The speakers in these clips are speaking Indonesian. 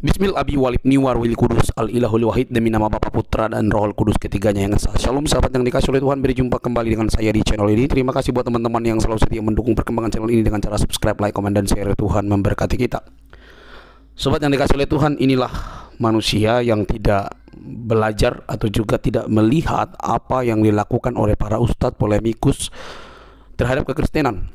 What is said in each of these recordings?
Bismil Abi Walid Niwar Wil Kudus Al Ilahul Wahid, demi nama Bapa, Putra dan Roh Kudus ketiganya yang esa. Shalom sahabat yang dikasih oleh Tuhan, berjumpa kembali dengan saya di channel ini. Terima kasih buat teman-teman yang selalu setia mendukung perkembangan channel ini dengan cara subscribe, like, komen, dan share. Tuhan memberkati kita. Sobat yang dikasih oleh Tuhan, inilah manusia yang tidak belajar atau juga tidak melihat apa yang dilakukan oleh para ustadz polemikus terhadap kekristenan.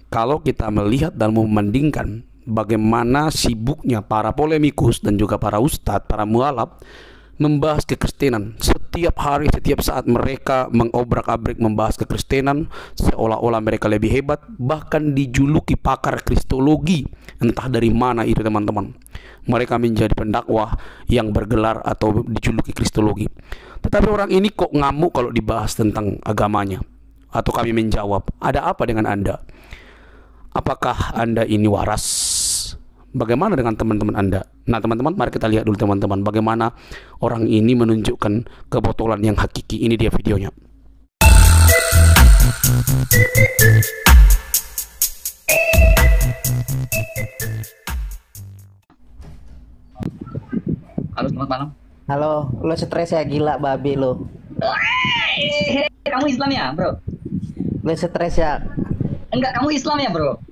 Kalau kita melihat dan membandingkan bagaimana sibuknya para polemikus dan juga para ustadz, para mualaf membahas kekristenan. Setiap hari, setiap saat mereka mengobrak-abrik membahas kekristenan seolah-olah mereka lebih hebat, bahkan dijuluki pakar kristologi. Entah dari mana itu teman-teman. Mereka menjadi pendakwah yang bergelar atau dijuluki kristologi. Tetapi orang ini kok ngamuk kalau dibahas tentang agamanya. Atau kami menjawab, ada apa dengan Anda? Apakah Anda ini waras? Bagaimana dengan teman-teman Anda? Nah teman-teman, mari kita lihat dulu teman-teman, bagaimana orang ini menunjukkan kebotolan yang hakiki. Ini dia videonya. Halo, selamat malam. Halo, lo stres ya, gila babi lo. Kamu Islam ya, bro? Lo stres ya? Enggak, kamu Islam ya, bro?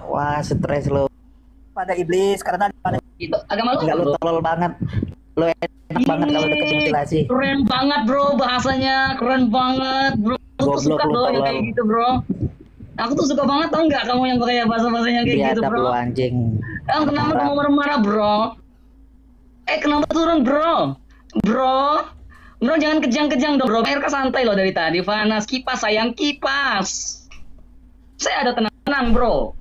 Wah, stres lo. Pada iblis karena pada Itu agama lo, enggak, bro? lo tolol banget. Lo enak banget kalau deketin mutilasi. Keren banget, bro, bahasanya. Keren banget, bro. Aku tuh Goblok suka lu, loh yang tolol. kayak gitu, bro. Aku tuh suka banget, tau nggak kamu yang kayak bahasa-bahasanya kayak gitu, Biadab bro. lo anjing. Kenapa kamu marah-marah, bro? Kenapa turun, bro? Bro, jangan kejang-kejang dong, bro. RK santai loh dari tadi. Panas, kipas, sayang, kipas. Saya ada tenang, bro.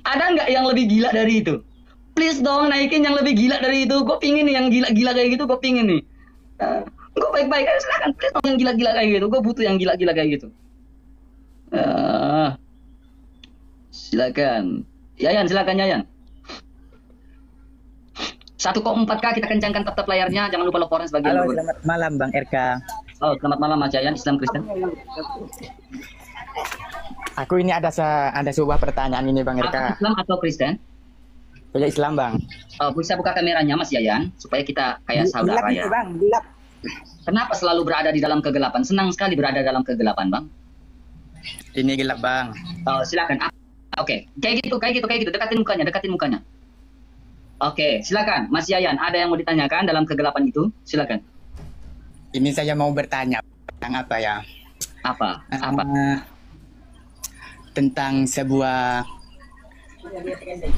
Ada nggak yang lebih gila dari itu? Please dong, naikin yang lebih gila dari itu. Gue pingin nih yang gila-gila kayak gitu. Gue pingin nih. Gue baik-baik aja, silakan. Please dong yang gila-gila kayak gitu. Gue butuh yang gila-gila kayak gitu. Silakan. Yayan, silakan Yayan. 1,4K kita kencangkan tetap layarnya. Jangan lupa laporan sebagian. Halo, selamat malam Bang RK. Oh, selamat malam Mas Yayan, Islam Kristen. Aku ini ada sebuah pertanyaan ini Bang Apakah RK. Islam atau Kristen? Saya Islam Bang. Bisa buka kameranya Mas Yayan supaya kita kayak saudara ya. Bang, gelap. Kenapa selalu berada di dalam kegelapan? Senang sekali berada dalam kegelapan, Bang. Ini gelap Bang. Silakan. Oke, kayak gitu. Dekatin mukanya. Oke, silakan, Mas Yayan. Ada yang mau ditanyakan dalam kegelapan itu? Silakan. Ini saya mau bertanya tentang apa ya? Apa? Tentang sebuah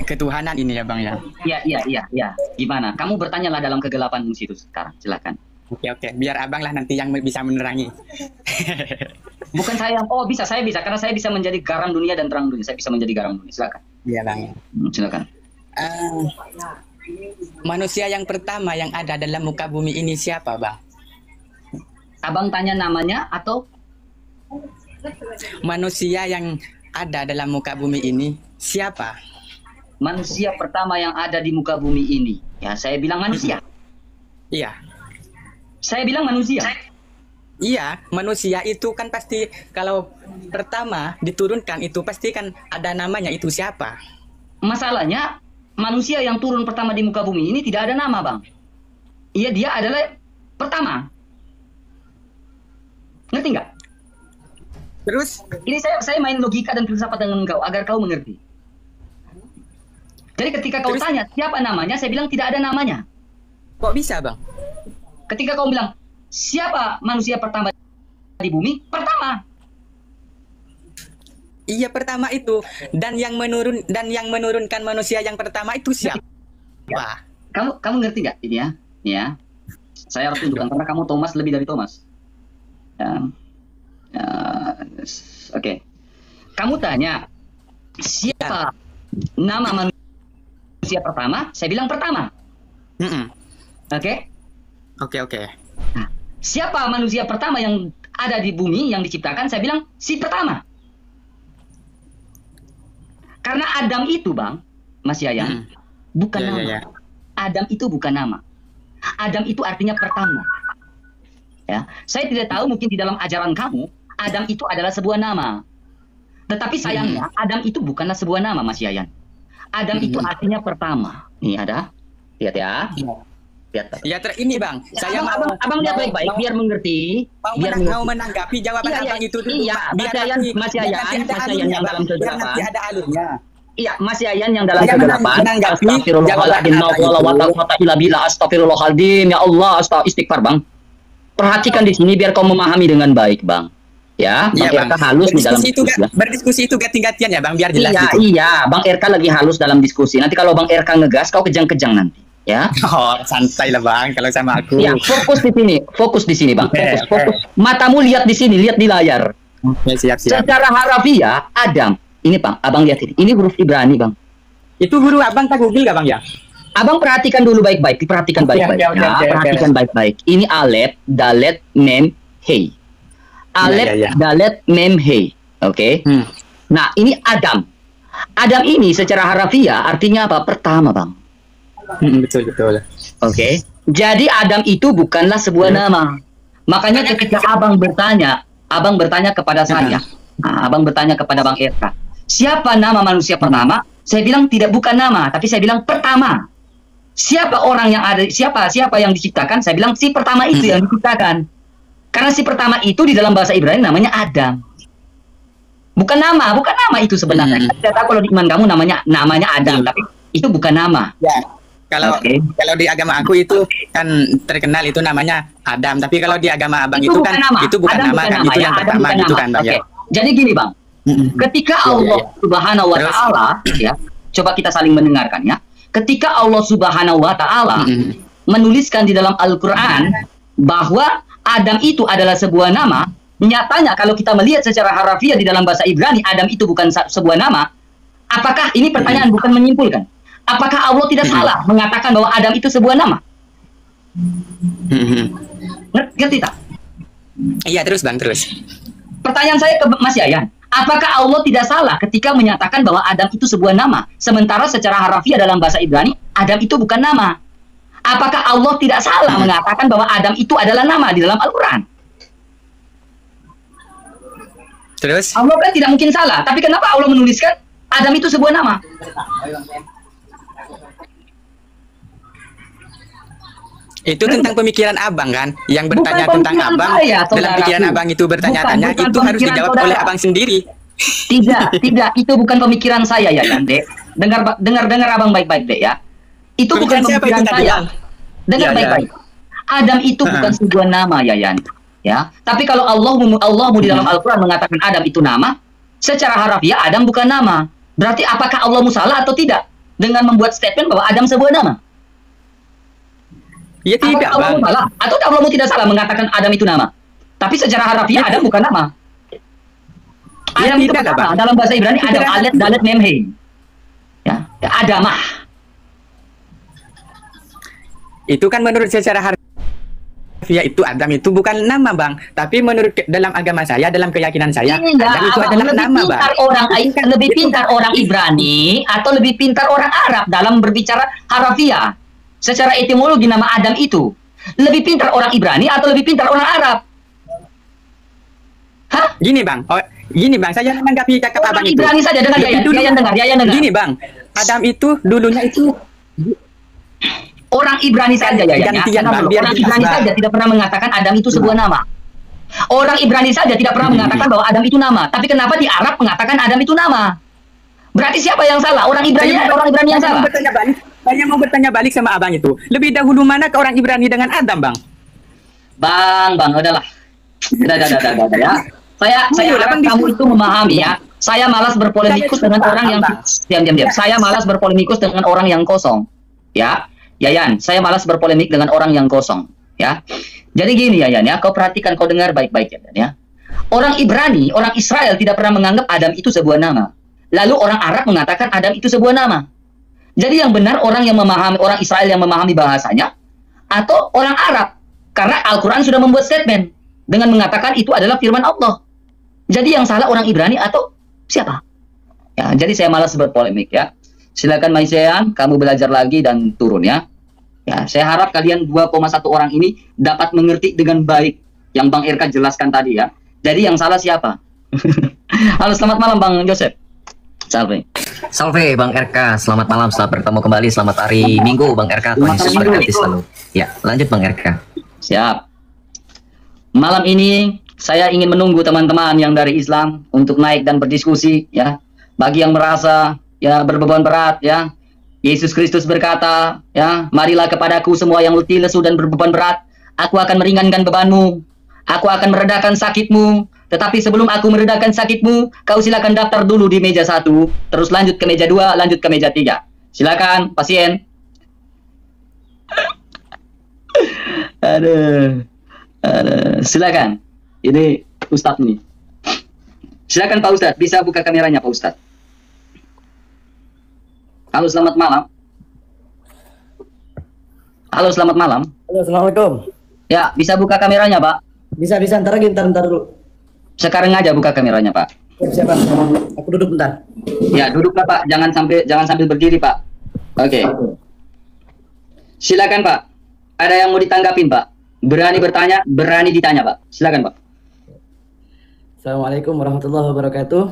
ketuhanan ini ya Bang ya. Iya. Gimana? Kamu bertanyalah dalam kegelapan situ sekarang. Silakan. Oke. Biar Abang lah nanti yang bisa menerangi. Bukan saya. Oh, bisa. Saya bisa. Karena saya bisa menjadi garam dunia dan terang dunia. Saya bisa menjadi garam dunia. Silakan. Iya Bang. Silakan. Manusia yang pertama yang ada dalam muka bumi ini siapa Bang? Abang tanya namanya atau Manusia yang ada dalam muka bumi ini siapa? manusia pertama yang ada di muka bumi ini? Ya, saya bilang manusia. Iya. Saya bilang manusia. Iya, manusia itu kan pasti kalau pertama diturunkan itu pasti kan ada namanya, itu siapa? Masalahnya, manusia yang turun pertama di muka bumi ini tidak ada nama, Bang. Iya, dia adalah pertama. Ngerti nggak? Terus Ini saya main logika dan filsafat dengan engkau agar kau mengerti. Jadi ketika kau tanya siapa namanya, saya bilang tidak ada namanya. kok bisa Bang? Ketika kau bilang siapa manusia pertama di bumi, pertama. Iya pertama itu, dan yang menurunkan manusia yang pertama itu siapa? Kamu ngerti nggak ini ya? Ya. Saya harus tunjukkan karena kamu Thomas lebih dari Thomas. Oke. Kamu tanya siapa nama manusia pertama? Saya bilang pertama. Oke. Oke. Nah, siapa manusia pertama yang ada di bumi yang diciptakan? Saya bilang si pertama. Karena Adam itu, Bang, Mas Yayan, bukan nama. Ya. Adam itu bukan nama. Adam itu artinya pertama. Ya, saya tidak tahu mungkin di dalam ajaran kamu Adam itu adalah sebuah nama. Tetapi sayangnya Adam itu bukanlah sebuah nama, Mas Yayan. Adam itu artinya pertama. Nih ada. Lihat ya. Lihat. Ya ini bang, saya mau abang lihat baik-baik biar mengerti. mau menanggapi jawaban abang itu dulu. Iya, Mas Yayan yang dalam kegelapan. Nanti ada alurnya. Iya, Mas Yayan yang dalam Saya kegelapan. menanggapi Astagfirullahaladzim. Ya Allah, istighfar bang. Perhatikan di sini biar kau memahami dengan baik bang. Ya, Bang Iya, RK halus di dalam itu diskusi. berdiskusi itu ganti-gantian ya bang, biar jelas. Iya, gitu. iya, Bang RK lagi halus dalam diskusi. Nanti kalau Bang RK ngegas, kau kejang-kejang nanti. Ya. Oh, santai lah bang, kalau sama aku. Ya, fokus di sini bang. Fokus. Matamu lihat di sini, lihat di layar. Oke, siap. Secara harafiah, Adam. Ini bang, abang lihat ini. Ini huruf Ibrani bang. Itu guru abang tak Google gak bang ya? Abang perhatikan dulu baik-baik, diperhatikan baik-baik. Perhatikan baik-baik. Ini Alef, Dalet, Mem, Hei. Alef, Dalet, Mem, Hei. Oke. Nah, ini Adam. Adam ini secara harafiah artinya apa? Pertama, bang. Betul. Oke. Jadi Adam itu bukanlah sebuah nama. Makanya ketika abang bertanya kepada saya, abang bertanya kepada Bang Erka, siapa nama manusia pertama? Saya bilang bukan nama, tapi saya bilang pertama. Siapa orang yang ada? Siapa yang diciptakan? Saya bilang si pertama itu yang diciptakan. Karena si pertama itu di dalam bahasa Ibrani namanya Adam. Bukan nama itu sebenarnya. Saya tahu kalau di iman kamu namanya Adam, tapi itu bukan nama. Ya. Kalau di agama aku itu kan terkenal itu namanya Adam, tapi kalau di agama abang itu kan nama. itu bukan Adam nama kan, itu yang pertama gitu kan bang. Ya. Jadi gini bang, ketika Allah Subhanahu Wa Taala, ya, coba kita saling mendengarkan ya. Ketika Allah Subhanahu Wa Taala menuliskan di dalam Al-Quran bahwa Adam itu adalah sebuah nama, nyatanya kalau kita melihat secara harafiah di dalam bahasa Ibrani, Adam itu bukan sebuah nama. Apakah ini pertanyaan bukan menyimpulkan? Apakah Allah tidak salah mengatakan bahwa Adam itu sebuah nama? Ngerti tak? Iya, terus bang, terus. Pertanyaan saya ke Mas Yayan, apakah Allah tidak salah ketika menyatakan bahwa Adam itu sebuah nama? Sementara secara harafiah dalam bahasa Ibrani, Adam itu bukan nama. Apakah Allah tidak salah mengatakan bahwa Adam itu adalah nama di dalam Al-Quran? Terus? Allah kan tidak mungkin salah, tapi kenapa Allah menuliskan Adam itu sebuah nama? Itu tentang pemikiran abang kan, yang bertanya Bukan tentang abang, dalam pikiran abang itu bertanya-tanya, itu harus dijawab oleh abang sendiri. Tidak, itu bukan pemikiran saya ya, Dek. Dengar abang baik-baik, Dek ya. Itu bukan pemikiran saya. Dengar baik-baik. Adam itu bukan sebuah nama, Yayan. Ya, tapi kalau Allah di dalam Al-Quran mengatakan Adam itu nama, secara harafiah Adam bukan nama. Berarti apakah Allah salah atau tidak dengan membuat statement bahwa Adam sebuah nama? Ya tidak, Allah salah atau Allah tidak salah mengatakan Adam itu nama. Tapi secara harafiah Adam bukan nama. Adam itu pertama dalam bahasa Ibrani Adam, Alef, Dalet, Mem, Hei. Ya, Adamah. Itu kan menurut secara harfiah itu Adam itu bukan nama bang, tapi menurut dalam agama saya, dalam keyakinan saya, Adam itu adalah nama bang. Lebih pintar orang Ibrani atau lebih pintar orang Arab dalam berbicara harafiah. Secara etimologi nama Adam itu lebih pintar orang Ibrani atau lebih pintar orang Arab? Hah? Gini bang, saya menanggapi cakap abang itu. Ibrani saja dengar ya, dengar. Gini bang, Adam itu dulunya itu orang Ibrani saja ya. Orang Ibrani saja tidak pernah mengatakan Adam itu sebuah nama. Orang Ibrani saja tidak pernah mengatakan bahwa Adam itu nama. Tapi kenapa di Arab mengatakan Adam itu nama? Berarti siapa yang salah? Orang Ibrani yang salah. Saya mau bertanya balik sama abang itu. Lebih dahulu mana ke orang Ibrani dengan Adam, bang? Bang, udahlah. Udah ya. Saya harap kamu itu memahami ya. Saya malas berpolemikus dengan orang yang diam. Saya malas berpolemikus dengan orang yang kosong. Ya. Yayan, saya malas berpolemik dengan orang yang kosong. Ya. Jadi gini Yayan ya, kau perhatikan, kau dengar baik-baik Yayan ya. Orang Ibrani, orang Israel tidak pernah menganggap Adam itu sebuah nama. Lalu orang Arab mengatakan Adam itu sebuah nama. Jadi yang benar orang Israel yang memahami bahasanya atau orang Arab, karena Al-Quran sudah membuat statement dengan mengatakan itu adalah firman Allah. Jadi yang salah orang Ibrani atau siapa? Ya, jadi saya malas berpolemik ya. Silakan Maisean, kamu belajar lagi dan turun ya. Ya, saya harap kalian 2,1 orang ini dapat mengerti dengan baik yang Bang Irka jelaskan tadi ya. Jadi yang salah siapa? Halo, selamat malam Bang Joseph. Salve. Salve Bang RK, selamat malam, selamat bertemu kembali, selamat hari Minggu Bang RK, Tuhan Yesus berkati selalu. Ya, lanjut Bang RK. Siap. Malam ini saya ingin menunggu teman-teman yang dari Islam untuk naik dan berdiskusi ya. Bagi yang merasa ya berbeban berat ya, Yesus Kristus berkata ya, marilah kepadaku semua yang letih lesu dan berbeban berat, aku akan meringankan bebanmu, aku akan meredakan sakitmu. Tetapi sebelum aku meredakan sakitmu, kau silakan daftar dulu di meja 1, terus lanjut ke meja 2, lanjut ke meja 3. Silakan pasien. Aduh. Silakan. Ini Ustadz nih. Silakan Pak Ustadz, bisa buka kameranya Pak Ustadz. Halo, selamat malam. Halo, selamat malam. Halo, assalamualaikum. Ya, bisa buka kameranya Pak. Bisa ntar lagi, ntar dulu. Sekarang aja buka kameranya Pak. Siapa? Aku duduk bentar. Ya, duduklah Pak, jangan sambil berdiri Pak. Oke. Silakan Pak. Ada yang mau ditanggapin Pak? Berani bertanya, berani ditanya Pak. Silakan Pak. Assalamualaikum warahmatullahi wabarakatuh.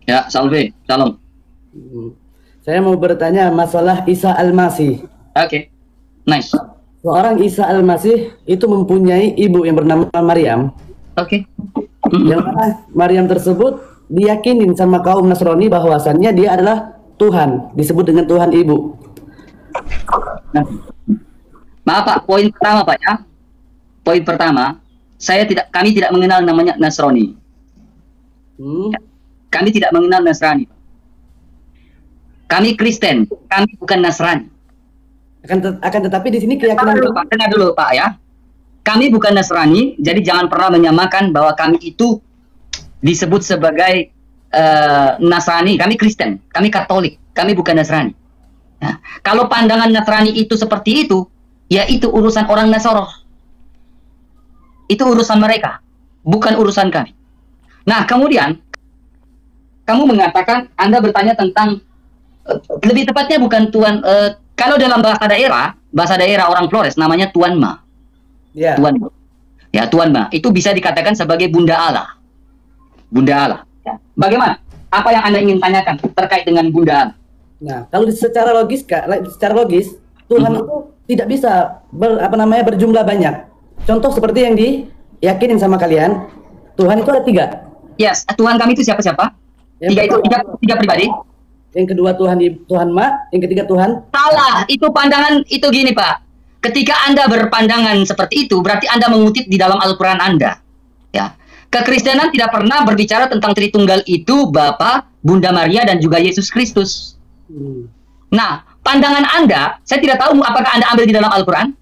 Ya, salve, salam. Saya mau bertanya masalah Isa Al-Masih. Oke, nice. Seorang Isa Al-Masih itu mempunyai ibu yang bernama Maryam. Oke. Yang mana Maryam tersebut diyakinin sama kaum Nasrani bahwasannya dia adalah Tuhan, disebut dengan Tuhan Ibu. Nah, maaf Pak, poin pertama Pak ya. Poin pertama, kami tidak mengenal namanya Nasrani. Kami tidak mengenal Nasrani. Kami Kristen, kami bukan Nasrani. Akan tetapi di sini keyakinan Dengar dulu Pak ya. Kami bukan Nasrani, jadi jangan pernah menyamakan bahwa kami itu disebut sebagai Nasrani. Kami Kristen, kami Katolik, kami bukan Nasrani. Nah, kalau pandangan Nasrani itu seperti itu, ya itu urusan orang Nasoro. Itu urusan mereka, bukan urusan kami. Nah, kemudian kamu mengatakan Anda bertanya tentang lebih tepatnya bukan Tuan. Kalau dalam bahasa daerah orang Flores namanya Tuan Ma. ya. Tuan Ma. Ya, Tuan Ma itu bisa dikatakan sebagai Bunda Allah. Bunda Allah. Ya. Bagaimana? Apa yang Anda ingin tanyakan terkait dengan Bunda Allah? Nah, kalau secara logis Tuhan itu tidak bisa berjumlah banyak. Contoh seperti yang diyakinin sama kalian, Tuhan itu ada 3. Yes, Tuhan kami itu siapa-siapa? Tiga pribadi. Yang kedua Tuhan Ma, yang ketiga Tuhan. Salah, itu pandangan itu gini Pak. Ketika Anda berpandangan seperti itu, berarti Anda mengutip di dalam Al-Quran Anda. Ya, kekristenan tidak pernah berbicara tentang Tritunggal itu Bapa, Bunda Maria dan juga Yesus Kristus. Nah, pandangan Anda, saya tidak tahu apakah Anda ambil di dalam Al-Quran.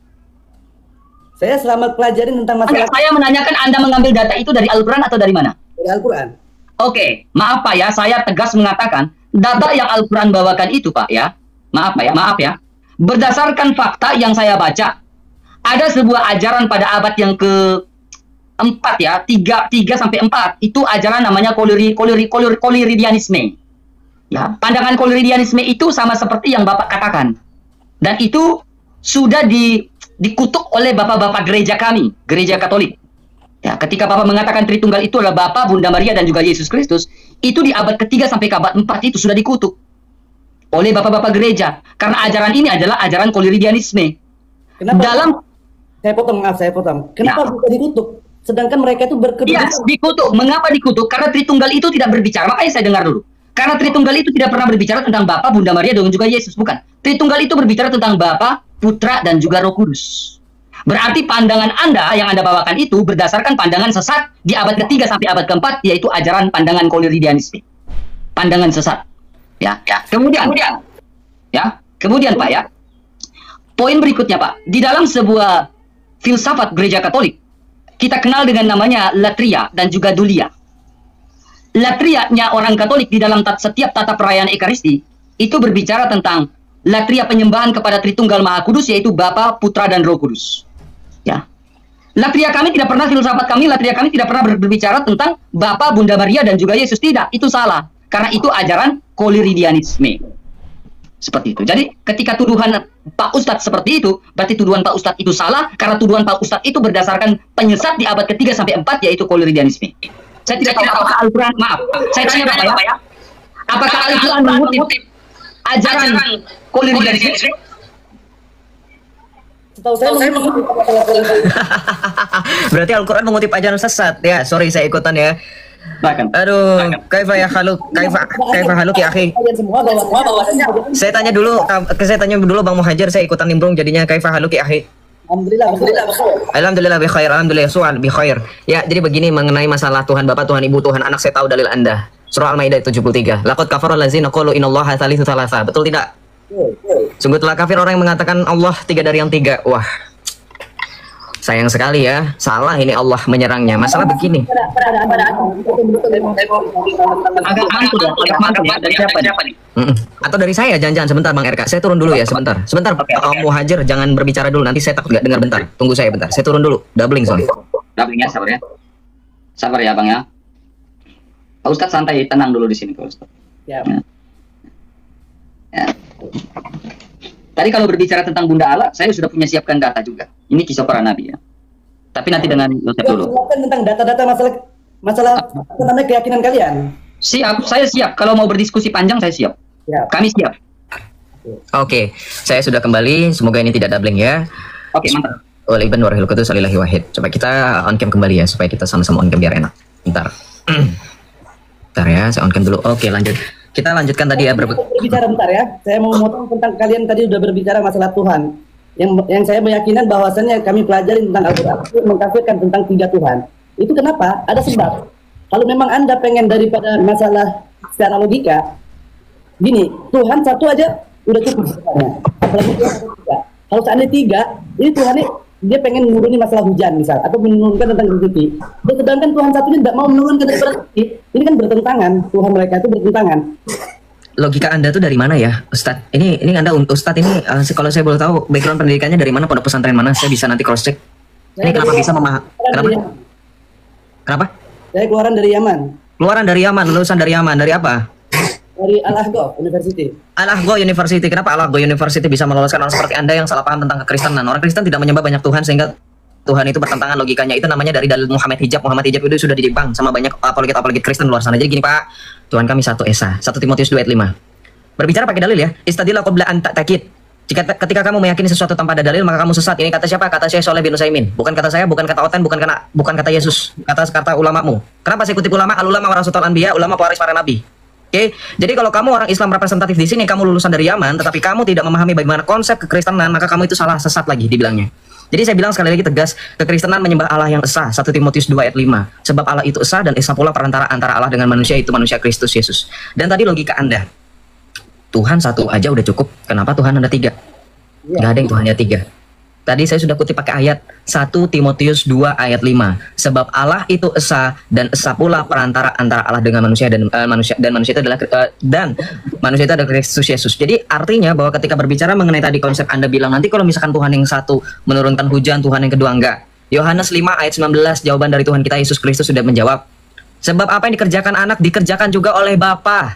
Saya selama pelajarin tentang masalah. Saya menanyakan Anda mengambil data itu dari Al-Quran atau dari mana? Dari Al-Quran. Oke, maaf Pak ya, saya tegas mengatakan data yang Al-Quran bawakan itu Pak ya, maaf ya, berdasarkan fakta yang saya baca, ada sebuah ajaran pada abad yang ke-4 ya, 3 sampai 4, itu ajaran namanya Koliridianisme. Ya, pandangan Koliridianisme itu sama seperti yang Bapak katakan, dan itu sudah dikutuk oleh bapak-bapak gereja kami, gereja Katolik. Ya, ketika Bapak mengatakan Tritunggal itu adalah Bapa, Bunda Maria dan juga Yesus Kristus, itu di abad ke-3 sampai ke abad 4 itu sudah dikutuk oleh bapak-bapak gereja karena ajaran ini adalah ajaran Koliridianisme. Kenapa? Saya potong. Kenapa bisa dikutuk? Sedangkan mereka itu Yes, dikutuk. Mengapa dikutuk? Karena Tritunggal itu tidak berbicara. Makanya saya dengar dulu. Karena Tritunggal itu tidak pernah berbicara tentang Bapa, Bunda Maria dan juga Yesus, bukan. Tritunggal itu berbicara tentang Bapa, Putra dan juga Roh Kudus. Berarti pandangan Anda yang Anda bawakan itu berdasarkan pandangan sesat di abad ke-3 sampai abad ke-4, yaitu ajaran pandangan Koliridianisme. Pandangan sesat. Ya. Kemudian Pak ya. Poin berikutnya Pak, di dalam sebuah filsafat gereja Katolik, kita kenal dengan namanya latria dan juga dulia. Latria-nya orang Katolik di dalam setiap tata perayaan Ekaristi itu berbicara tentang latria penyembahan kepada Tritunggal Maha Kudus, yaitu Bapa, Putra dan Roh Kudus. Ya. Latria kami tidak pernah, filsafat kami, latria kami tidak pernah berbicara tentang Bapa, Bunda Maria dan juga Yesus. Tidak, itu salah. Karena itu ajaran Koliridianisme. Seperti itu. Jadi ketika tuduhan Pak Ustadz seperti itu, berarti tuduhan Pak Ustadz itu salah, karena tuduhan Pak Ustadz itu berdasarkan penyesat di abad ke-3 sampai 4, yaitu Koliridianisme. Saya tidak tahu apakah Al-Quran, maaf. Saya tanya Bapak ya. Apakah Al-Quran mengutip ajaran Qolir Jazir? Setahu saya mengutip masalah politik. Berarti Al-Quran mengutip ajaran sesat ya. Sorry saya ikutan ya. Bahkan. Aduh, kaifa haluk ya akhi. Kalian semua bahwasanya Saya tanya dulu Bang Muhajir, saya ikutan nimbrung jadinya kaifa haluk ya akhi. alhamdulillah. Alhamdulillah bi khair, alhamdulillah su'al bi khair. Ya, jadi begini mengenai masalah Tuhan Bapa, Tuhan Ibu, Tuhan Anak, saya tahu dalil Anda. Surah Al-Maidah 73. Laqad kafara allazina qalu innallaha thalithu thalatha. Betul tidak? Sungguh telah kafir orang yang mengatakan Allah tiga dari yang tiga. Wah, sayang sekali ya. Salah ini Allah menyerangnya. Masalah begini. Agak mantul ya. Dari siapa nih? Atau dari saya, jangan-jangan sebentar Bang RK. Saya turun dulu ya, sebentar. Sebentar, Muhajir jangan berbicara dulu. Nanti saya takut nggak dengar bentar. Tunggu saya bentar. Saya turun dulu. Doubling soalnya. Doublingnya sabar ya. Sabar ya Bang ya. Pak Ustadz santai, tenang dulu di sini Pak Ustadz. Ya. Ya. Tadi kalau berbicara tentang Bunda Allah, saya sudah punya siapkan data juga. Ini kisah para nabi ya. Tapi nanti dengan Yosef dulu. Tentang data-data masalah apa namanya keyakinan kalian. Siap, saya siap. Kalau mau berdiskusi panjang, saya siap. Ya. Kami siap. Oke, saya sudah kembali. Semoga ini tidak doubling ya. Oke, mantap. Wal ibn warahil qudus alillahi wahid. Coba kita on cam kembali ya, supaya kita sama-sama on cam biar enak. Bentar. Bentar ya, saya on cam dulu. Oke, lanjut. Kita lanjutkan tadi ya. Berbicara bentar ya. Saya mau memotong tentang kalian tadi udah berbicara masalah Tuhan. Yang saya meyakinan bahwasannya kami pelajari tentang Al-Quran mengkafirkan tentang 3 Tuhan. Itu kenapa? Ada sebab. Kalau memang Anda pengen daripada masalah secara logika, gini, Tuhan satu aja udah cukup sebenarnya. Apalagi Tuhan ada 3. Kalau seandainya 3, ini Tuhan ini dia pengen menuruni masalah hujan misal, atau menurunkan tentang rezeki. Sedangkan Tuhan satu ini tidak mau menurunkan rezeki. Ini kan bertentangan. Tuhan mereka itu bertentangan. Logika Anda tuh dari mana ya, Ustadz? Ini Anda Ustadz ini kalau saya boleh tahu background pendidikannya dari mana, pondok pesantren mana? Saya bisa nanti cross check. Ini kenapa bisa memahami? Kenapa? Saya keluaran dari Yaman. Keluaran dari Yaman, lulusan dari Yaman, dari apa? Dari Al-Ahqaf University. Al-Ahqaf University. Kenapa Al-Ahqaf University bisa meloloskan orang seperti Anda yang salah paham tentang kekristenan? Orang Kristen tidak menyembah banyak Tuhan sehingga Tuhan itu bertentangan logikanya. Itu namanya dari dalil Muhammad Hijab. Muhammad Hijab itu sudah dijebang sama banyak apologet Kristen luar sana. Jadi gini Pak, Tuhan kami satu Esa. 1 Timotius 2 ayat 5. Berbicara pakai dalil ya. Istadillah qabla an ta'takid. Ketika kamu meyakini sesuatu tanpa ada dalil, maka kamu sesat. Ini kata siapa? Kata Syekh Shalih bin Utsaimin. Bukan kata saya, bukan kata Otan, bukan kata Yesus. Kata ulamamu. Kenapa saya kutip ulama? Al-ulama warasatul anbiya, ulama pewaris para nabi. Oke, jadi kalau kamu orang Islam representatif di sini, kamu lulusan dari Yaman, tetapi kamu tidak memahami bagaimana konsep kekristenan, maka kamu itu salah, sesat lagi dibilangnya. Jadi saya bilang sekali lagi tegas, kekristenan menyembah Allah yang esa, 1 Timotius 2 ayat 5. Sebab Allah itu esa dan esa pula perantara antara Allah dengan manusia, itu manusia Kristus Yesus. Dan tadi logika Anda, Tuhan satu aja udah cukup, kenapa Tuhan ada 3? Nggak ada yang Tuhannya 3. Tadi saya sudah kutip pakai ayat 1 Timotius 2 ayat 5. Sebab Allah itu esa dan esa pula perantara antara Allah dengan manusia dan manusia itu adalah manusia itu adalah Kristus Yesus. Jadi artinya bahwa ketika berbicara mengenai tadi konsep Anda bilang nanti kalau misalkan Tuhan yang satu menurunkan hujan, Tuhan yang kedua enggak. Yohanes 5 ayat 19 jawaban dari Tuhan kita Yesus Kristus sudah menjawab. Sebab apa yang dikerjakan anak dikerjakan juga oleh Bapa.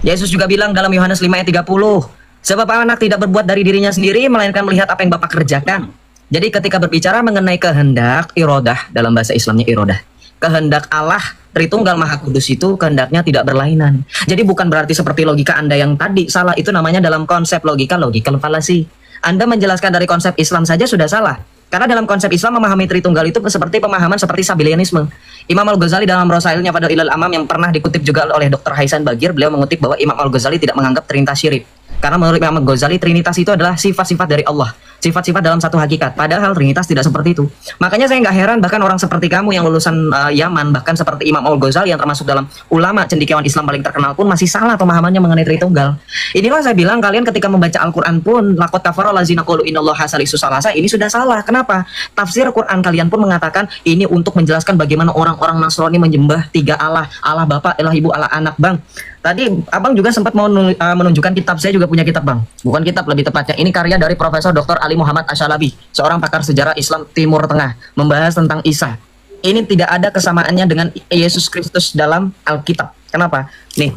Yesus juga bilang dalam Yohanes 5 ayat 30. Sebab anak tidak berbuat dari dirinya sendiri, melainkan melihat apa yang Bapa kerjakan. Jadi ketika berbicara mengenai kehendak, irodah, dalam bahasa Islamnya irodah. Kehendak Allah, Tritunggal Maha Kudus itu kehendaknya tidak berlainan. Jadi bukan berarti seperti logika Anda yang tadi salah. Itu namanya dalam konsep logika falasi. Anda menjelaskan dari konsep Islam saja sudah salah. Karena dalam konsep Islam memahami Tritunggal itu seperti pemahaman seperti Sabilianisme. Imam Al-Ghazali dalam Rosailnya pada Ilal Amam yang pernah dikutip juga oleh Dr. Haisan Bagir, beliau mengutip bahwa Imam Al-Ghazali tidak menganggap Trinitas syirik. Karena menurut Imam Al-Ghazali, Trinitas itu adalah sifat-sifat dari Allah. Sifat-sifat dalam satu hakikat. Padahal Trinitas tidak seperti itu. Makanya saya nggak heran bahkan orang seperti kamu yang lulusan Yaman, bahkan seperti Imam Al-Ghazali yang termasuk dalam ulama cendekiawan Islam paling terkenal pun masih salah pemahamannya mengenai Tritunggal. Inilah saya bilang kalian ketika membaca Al-Quran pun, laqad kafara allazina qalu innallaha salisu salasa, ini sudah salah. Kenapa? Tafsir Quran kalian pun mengatakan ini untuk menjelaskan bagaimana orang-orang Nasrani menyembah 3 Allah. Allah Bapa, Allah Ibu, Allah Anak. Bang, tadi Abang juga sempat mau menunjukkan kitab. Saya juga punya kitab Bang. Bukan kitab lebih tepatnya. Ini karya dari Profesor Dr. Ali Muhammad Asyalabi, seorang pakar sejarah Islam Timur Tengah, membahas tentang Isa. Ini tidak ada kesamaannya dengan Yesus Kristus dalam Alkitab. Kenapa? Nih,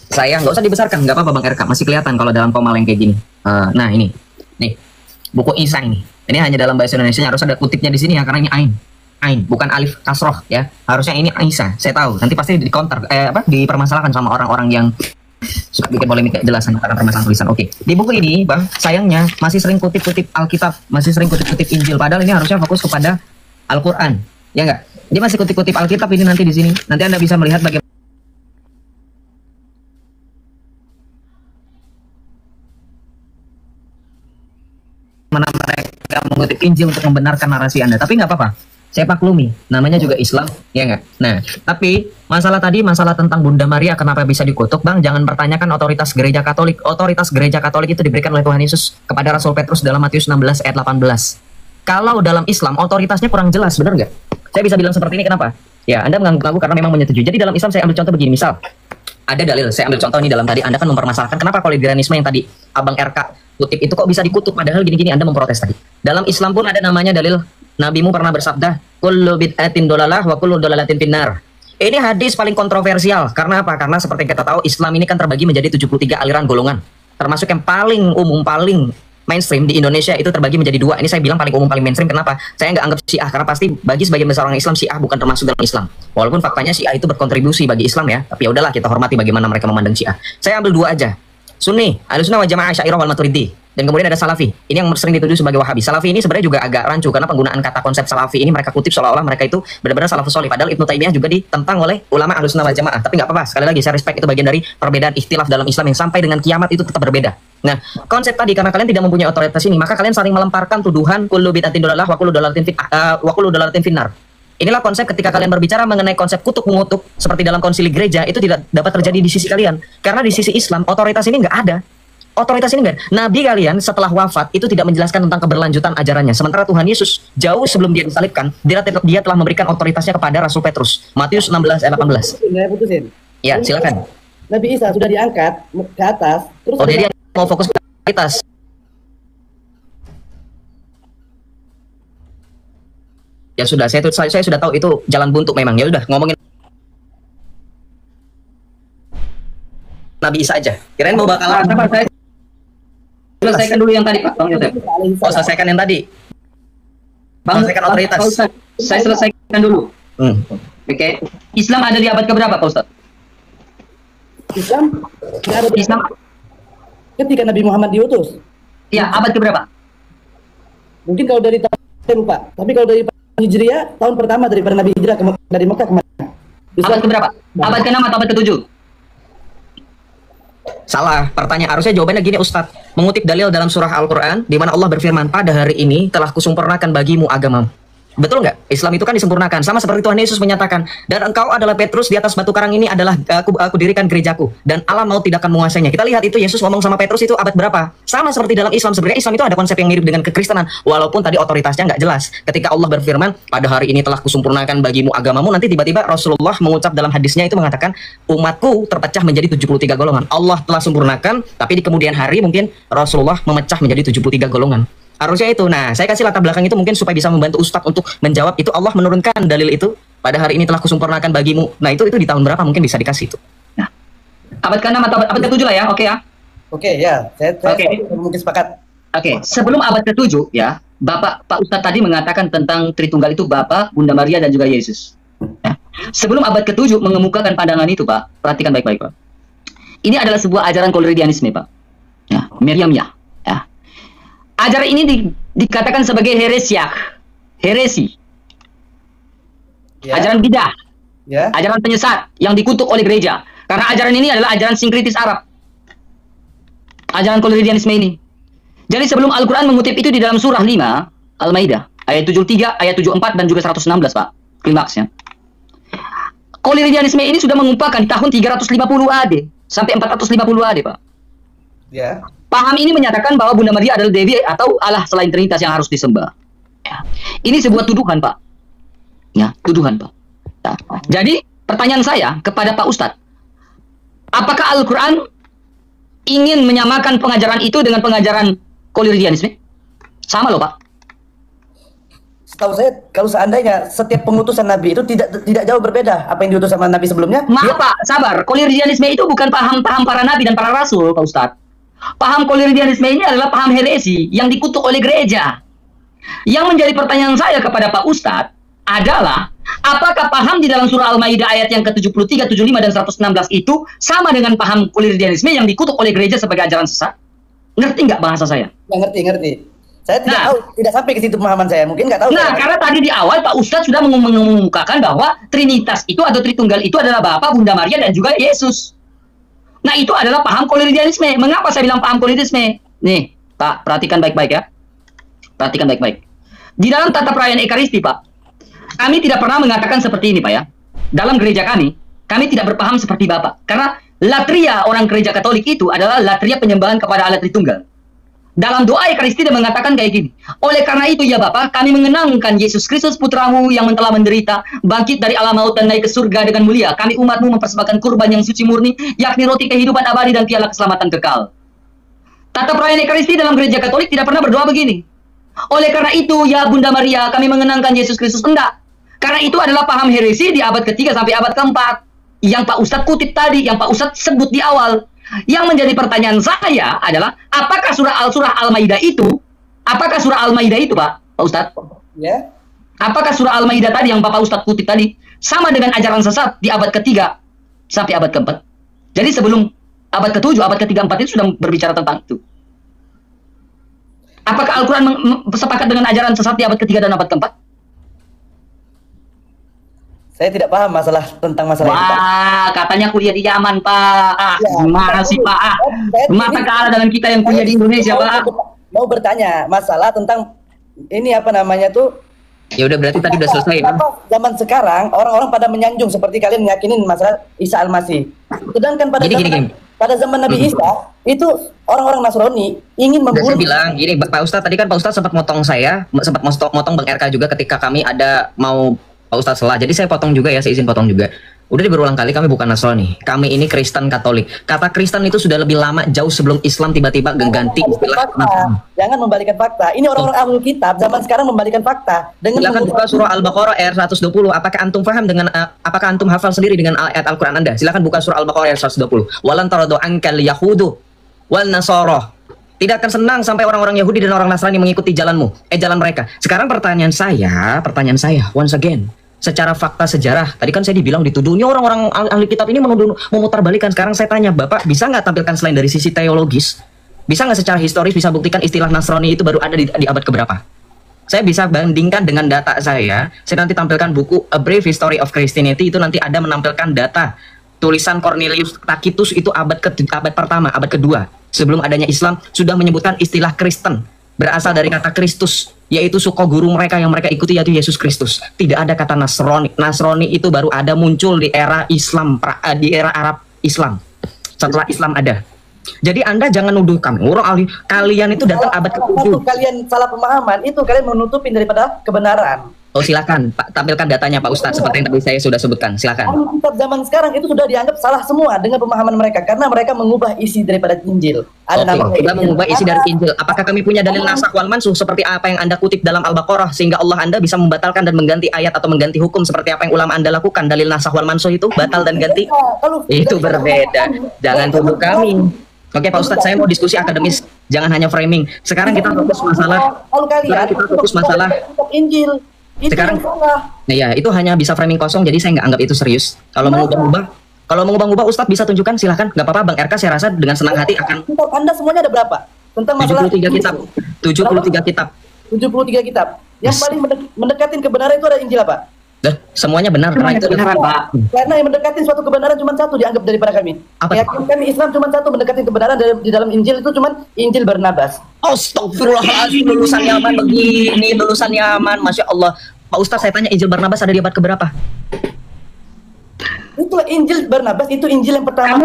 saya nggak usah dibesarkan, nggak apa-apa Bang RK, masih kelihatan kalau dalam komal yang kayak gini. Nah ini, nih buku Isa ini. Ini hanya dalam bahasa Indonesia, harus ada kutipnya di sini ya, karena ini Ain, bukan alif kasroh ya. Harusnya ini Isa. Saya tahu. Nanti pasti di counter, dipermasalahkan sama orang-orang yang suka bikin polemik kayak jelasan tentang permasalahan tulisan. Oke. Di buku ini, Bang, sayangnya masih sering kutip-kutip Alkitab, masih sering kutip-kutip Injil. Padahal ini harusnya fokus kepada Al-Quran. Ya enggak? Dia masih kutip-kutip Alkitab ini nanti di sini. Nanti Anda bisa melihat bagaimana mereka mengutip Injil untuk membenarkan narasi Anda. Tapi nggak apa-apa. Saya maklumi, namanya juga Islam, ya nggak? Nah, tapi masalah tentang Bunda Maria kenapa bisa dikutuk, Bang? Jangan pertanyakan otoritas gereja Katolik. Otoritas gereja Katolik itu diberikan oleh Tuhan Yesus kepada Rasul Petrus dalam Matius 16 ayat 18. Kalau dalam Islam, otoritasnya kurang jelas, benar nggak? Saya bisa bilang seperti ini, kenapa? Ya, Anda menganggap karena memang menyetujui. Jadi dalam Islam saya ambil contoh begini, misal ada dalil, saya ambil contoh ini dalam tadi, Anda kan mempermasalahkan kenapa kolonialisme yang tadi Abang RK kutip itu kok bisa dikutuk, padahal gini-gini Anda memprotes tadi. Dalam Islam pun ada namanya dalil, nabimu pernah bersabda, kullu bid'atin dolalah wa kullu dolalatin finnar. Ini hadis paling kontroversial, karena apa? Karena seperti kita tahu, Islam ini kan terbagi menjadi 73 aliran golongan, termasuk yang paling umum, paling mainstream di Indonesia itu terbagi menjadi dua. Ini saya bilang paling umum, paling mainstream. Kenapa? Saya nggak anggap Syiah, karena pasti bagi sebagian besar orang Islam, Syiah bukan termasuk dalam Islam. Walaupun faktanya Syiah itu berkontribusi bagi Islam ya, tapi ya udahlah, kita hormati bagaimana mereka memandang Syiah. Saya ambil dua aja. Sunni, Ahlussunnah wal Jamaah, Asy'ariyah wal Maturidi. Dan kemudian ada Salafi. Ini yang sering dituduh sebagai Wahabi. Salafi ini sebenarnya juga agak rancu karena penggunaan kata konsep Salafi ini mereka kutip seolah-olah mereka itu benar-benar salafus solih. Padahal Ibnu Taimiyah juga ditentang oleh ulama Ahlussunnah wal Jamaah. Tapi nggak apa-apa. Sekali lagi saya respect, itu bagian dari perbedaan ikhtilaf dalam Islam yang sampai dengan kiamat itu tetap berbeda. Nah, konsep tadi karena kalian tidak mempunyai otoritas ini, maka kalian saling melemparkan tuduhan kullu bid'atin dolalah wa kullu dolalatin finnar. Inilah konsep ketika kalian berbicara mengenai konsep kutuk mengutuk seperti dalam konsili gereja itu tidak dapat terjadi di sisi kalian. Karena di sisi Islam otoritas ini nggak ada. Otoritas ini enggak. Nabi kalian setelah wafat itu tidak menjelaskan tentang keberlanjutan ajarannya. Sementara Tuhan Yesus jauh sebelum dia disalibkan, dia telah memberikan otoritasnya kepada Rasul Petrus. Matius 16 ayat 18. Saya putusin. Ya, silakan. Nabi Isa sudah diangkat ke atas, terus dia mau fokus ke otoritas. Ya sudah, saya sudah tahu itu jalan buntu memang. Ya udah, ngomongin Nabi Isa aja. Kirain mau bakalan Selesaikan dulu yang tadi, Pak Bang Yosef. Oh, selesaikan yang tadi. Bang, selesaikan otoritas. Pak Ustaz, saya selesaikan dulu. Oke. Islam ada di abad keberapa, Pak Ustaz? Islam tidak ada Islam ketika Nabi Muhammad diutus. ya abad keberapa? Mungkin kalau dari tahun saya lupa, tapi kalau dari Hijriah tahun pertama daripada Nabi Hijrah dari Mekah ke Madinah. Abad keberapa? Abad ke-6 atau abad ke-7? Salah, pertanyaan harusnya jawabannya gini Ustadz. Mengutip dalil dalam surah Al-Quran di mana Allah berfirman, pada hari ini telah kusempurnakan bagimu agamamu. Betul nggak? Islam itu kan disempurnakan. Sama seperti Tuhan Yesus menyatakan, dan engkau adalah Petrus, di atas batu karang ini adalah aku dirikan gerejaku, dan Allah mau tidak akan menguasainya. Kita lihat itu Yesus ngomong sama Petrus itu abad berapa? Sama seperti dalam Islam. Sebenarnya Islam itu ada konsep yang mirip dengan kekristenan, walaupun tadi otoritasnya nggak jelas. Ketika Allah berfirman, pada hari ini telah kusempurnakan bagimu agamamu, nanti tiba-tiba Rasulullah mengucap dalam hadisnya itu mengatakan, umatku terpecah menjadi 73 golongan. Allah telah sempurnakan, tapi di kemudian hari mungkin Rasulullah memecah menjadi 73 golongan. Harusnya itu. Nah, saya kasih latar belakang itu mungkin supaya bisa membantu Ustadz untuk menjawab itu. Allah menurunkan dalil itu, pada hari ini telah kusempurnakan bagimu. Nah, itu di tahun berapa mungkin bisa dikasih itu. Nah, abad ke-6 atau abad ke-7 lah ya, oke ya. Oke, ya. Saya mungkin sepakat. Oke, sebelum abad ke-7 ya, Pak Ustadz tadi mengatakan tentang Tritunggal itu Bapa, Bunda Maria dan juga Yesus. Ya. Sebelum abad ke-7 mengemukakan pandangan itu, Pak, perhatikan baik-baik, Pak. Ini adalah sebuah ajaran koleridianisme, Pak. Ya, Miriamiyah. Ya. Ajaran ini dikatakan sebagai heresi. Ya. Ajaran bidah. Ya. Ajaran penyesat yang dikutuk oleh gereja. Karena ajaran ini adalah ajaran sinkritis Arab. Ajaran koleridianisme ini. Jadi sebelum Al-Quran mengutip itu di dalam surah 5 Al-Maidah ayat 73, ayat 74 dan juga 116, Pak. Klimaksnya. Koleridianisme ini sudah mengumpulkan di tahun 350 AD sampai 450 AD, Pak. Ya. Paham ini menyatakan bahwa Bunda Maria adalah Dewi atau Allah selain Trinitas yang harus disembah. Ya. Ini sebuah tuduhan, Pak. Ya, tuduhan, Pak. Ya. Jadi, pertanyaan saya kepada Pak Ustadz, apakah Al-Quran ingin menyamakan pengajaran itu dengan pengajaran koleridianisme? Sama loh, Pak. Setahu saya, kalau seandainya setiap pengutusan Nabi itu tidak jauh berbeda apa yang diutus sama Nabi sebelumnya. Maaf, Pak, sabar. Koleridianisme itu bukan paham-paham para Nabi dan para Rasul, Pak Ustadz. Paham koleridianisme ini adalah paham heresi yang dikutuk oleh gereja. Yang menjadi pertanyaan saya kepada Pak Ustadz, adalah apakah paham di dalam surah Al-Maidah ayat yang ke-73, 75 dan 116 itu sama dengan paham kulirianisme yang dikutuk oleh gereja sebagai ajaran sesat? Ngerti nggak bahasa saya? Ya, ngerti. Saya tidak tahu, tidak sampai ke situ pemahaman saya. Mungkin nggak tahu. Nah, karena tadi di awal Pak Ustadz sudah mengemukakan bahwa Trinitas itu atau Tritunggal itu adalah Bapa, Bunda Maria dan juga Yesus. Nah, itu adalah paham kulirianisme. Mengapa saya bilang paham kulirianisme? Nih, Pak, perhatikan baik-baik ya. Perhatikan baik-baik. Di dalam tata perayaan Ekaristi, Pak, kami tidak pernah mengatakan seperti ini, Pak ya. Dalam gereja kami tidak berpaham seperti Bapak. Karena latria orang gereja Katolik itu adalah latria penyembahan kepada Allah Tritunggal. Dalam doa Ekaristi dia mengatakan kayak gini. Oleh karena itu ya Bapa, kami mengenangkan Yesus Kristus putramu yang telah menderita, bangkit dari alam maut dan naik ke surga dengan mulia. Kami umatmu mempersembahkan kurban yang suci murni, yakni roti kehidupan abadi dan piala keselamatan kekal. Tata perayaan Ekaristi dalam gereja Katolik tidak pernah berdoa begini. Oleh karena itu ya Bunda Maria, kami mengenangkan Yesus Kristus. Enggak. Karena itu adalah paham heresi di abad ke-3 sampai abad ke-4. Yang Pak Ustadz kutip tadi, yang Pak Ustadz sebut di awal. Yang menjadi pertanyaan saya adalah apakah surah Al-Maidah itu Pak Ustadz? Ya. Apakah surah Al-Maidah tadi yang Bapak Ustadz kutip tadi sama dengan ajaran sesat di abad ke-3 sampai abad ke-4? Jadi sebelum abad ke-7, abad ke-3, 4 itu sudah berbicara tentang itu. Apakah Al-Quran sepakat dengan ajaran sesat di abad ke-3 dan abad ke-4? Saya tidak paham tentang masalah itu. Wah, katanya kuliah di Yaman, Pak. Ya, Gimana sih, Pak? Mata kalah dengan kita yang kuliah di Indonesia, Pak. Mau bertanya masalah tentang ini apa namanya tuh? Ya udah berarti tadi udah selesai. Kenapa zaman sekarang orang-orang pada menyanjung seperti kalian meyakinin masalah Isa Al-Masih. Sedangkan pada zaman Nabi Isa itu orang-orang Nasrani ingin membunuh. Saya bilang gini, Pak Ustadz, tadi kan Pak Ustadz sempat motong Bang RK juga ketika kami ada mau Pak Ustadz salah. Jadi saya potong juga ya, saya izin potong juga. Udah berulang kali kami bukan Nasrani. Kami ini Kristen Katolik. Kata Kristen itu sudah lebih lama jauh sebelum Islam tiba-tiba ganti istilah. Jangan membalikan fakta. Ini orang-orang Ahlul Kitab zaman sekarang membalikan fakta. Silakan buka surah Al-Baqarah ayat 120. Apakah antum paham dengan apakah antum hafal sendiri dengan ayat Al-Qur'an Anda? Silakan buka surah Al-Baqarah ayat 120. Walan taradu ankal yahudu wal nasara. Tidak akan senang sampai orang-orang Yahudi dan orang Nasrani mengikuti jalanmu, jalan mereka. Sekarang pertanyaan saya, once again. Secara fakta sejarah, tadi kan saya dibilang dituduhnya orang-orang ahli kitab ini memutarbalikan. Sekarang saya tanya, Bapak bisa nggak tampilkan selain dari sisi teologis? Bisa nggak secara historis bisa buktikan istilah Nasrani itu baru ada di abad keberapa? Saya bisa bandingkan dengan data saya nanti tampilkan buku A Brief History of Christianity, itu nanti ada menampilkan data. Tulisan Cornelius Tacitus itu abad pertama, abad kedua. Sebelum adanya Islam, sudah menyebutkan istilah Kristen. Berasal dari kata Kristus, yaitu suku guru mereka yang mereka ikuti yaitu Yesus Kristus. Tidak ada kata Nasrani. Nasrani itu baru ada muncul di era Islam, di era Arab Islam. Setelah Islam ada. Jadi Anda jangan nuduh kami orang ahli. Kalian itu datang abad ke-7. Kalian salah pemahaman, itu kalian menutupin daripada kebenaran. Oh silakan Pak, tampilkan datanya Pak Ustadz seperti yang tadi saya sudah sebutkan. Silakan. Kitab zaman sekarang itu sudah dianggap salah semua dengan pemahaman mereka karena mereka mengubah isi daripada Injil. Kita mengubah isi dari Injil. Apakah kami punya dalil nasakh wal mansuh seperti apa yang Anda kutip dalam Al-Baqarah sehingga Allah Anda bisa membatalkan dan mengganti ayat atau mengganti hukum seperti apa yang ulama Anda lakukan? Dalil nasakh wal mansuh itu batal dan ganti. Itu berbeda. Jangan tuduh kami. Oke Pak Ustadz, saya mau diskusi akademis, jangan hanya framing. Sekarang kita fokus masalah. Injil. Sekarang, ya itu hanya bisa framing kosong, jadi saya nggak anggap itu serius. Kalau mengubah-ubah Ustadz bisa tunjukkan, silahkan. Nggak apa-apa, Bang RK saya rasa dengan senang hati akan. Anda semuanya ada berapa? Tentang masalah 73 kitab. 73 kitab. 73 kitab. Yang paling mendekatin kebenaran itu ada Injil apa? Semuanya benar karena itu benar, Pak. Karena yang mendekatin suatu kebenaran cuma satu dianggap daripada kami. Kami Islam cuma satu mendekatin kebenaran di dalam Injil itu cuma Injil Barnabas. Astagfirullahaladzim, lulusan Yaman begini, lulusan Yaman, Masya Allah. Pak Ustadz saya tanya Injil Barnabas ada di abad keberapa? Itu Injil Barnabas, itu Injil yang pertama.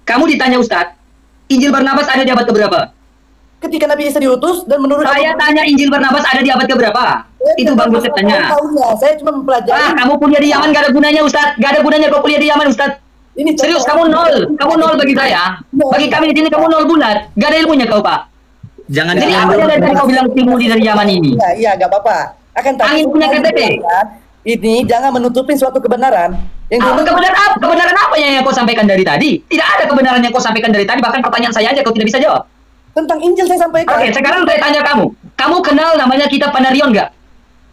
Kamu ditanya Ustadz, Injil Barnabas ada di abad keberapa? Ketika Nabi Isa diutus dan menurut saya tanya Injil Barnabas ada di abad keberapa? Itu Bang Joseph tanya. Saya cuma mempelajari. Kamu kuliah di Yaman gak ada gunanya Ustadz, gak ada gunanya kau kuliah di Yaman Ustadz. Ini serius kamu nol bagi saya. Bagi kami di sini kamu nol bulat, gak ada ilmunya kau Pak. Jangan. Jadi apa yang tadi kau bilang ilmu dari Yaman ini? Iya, gak apa-apa. Angin punya KTP. Ini jangan menutupin suatu kebenaran. Kebenaran apa yang kau sampaikan dari tadi? Tidak ada kebenaran yang kau sampaikan dari tadi. Bahkan pertanyaan saya aja kau tidak bisa jawab. Tentang Injil saya sampaikan. Oke, sekarang saya tanya kamu. Kamu kenal namanya kitab Panarion nggak?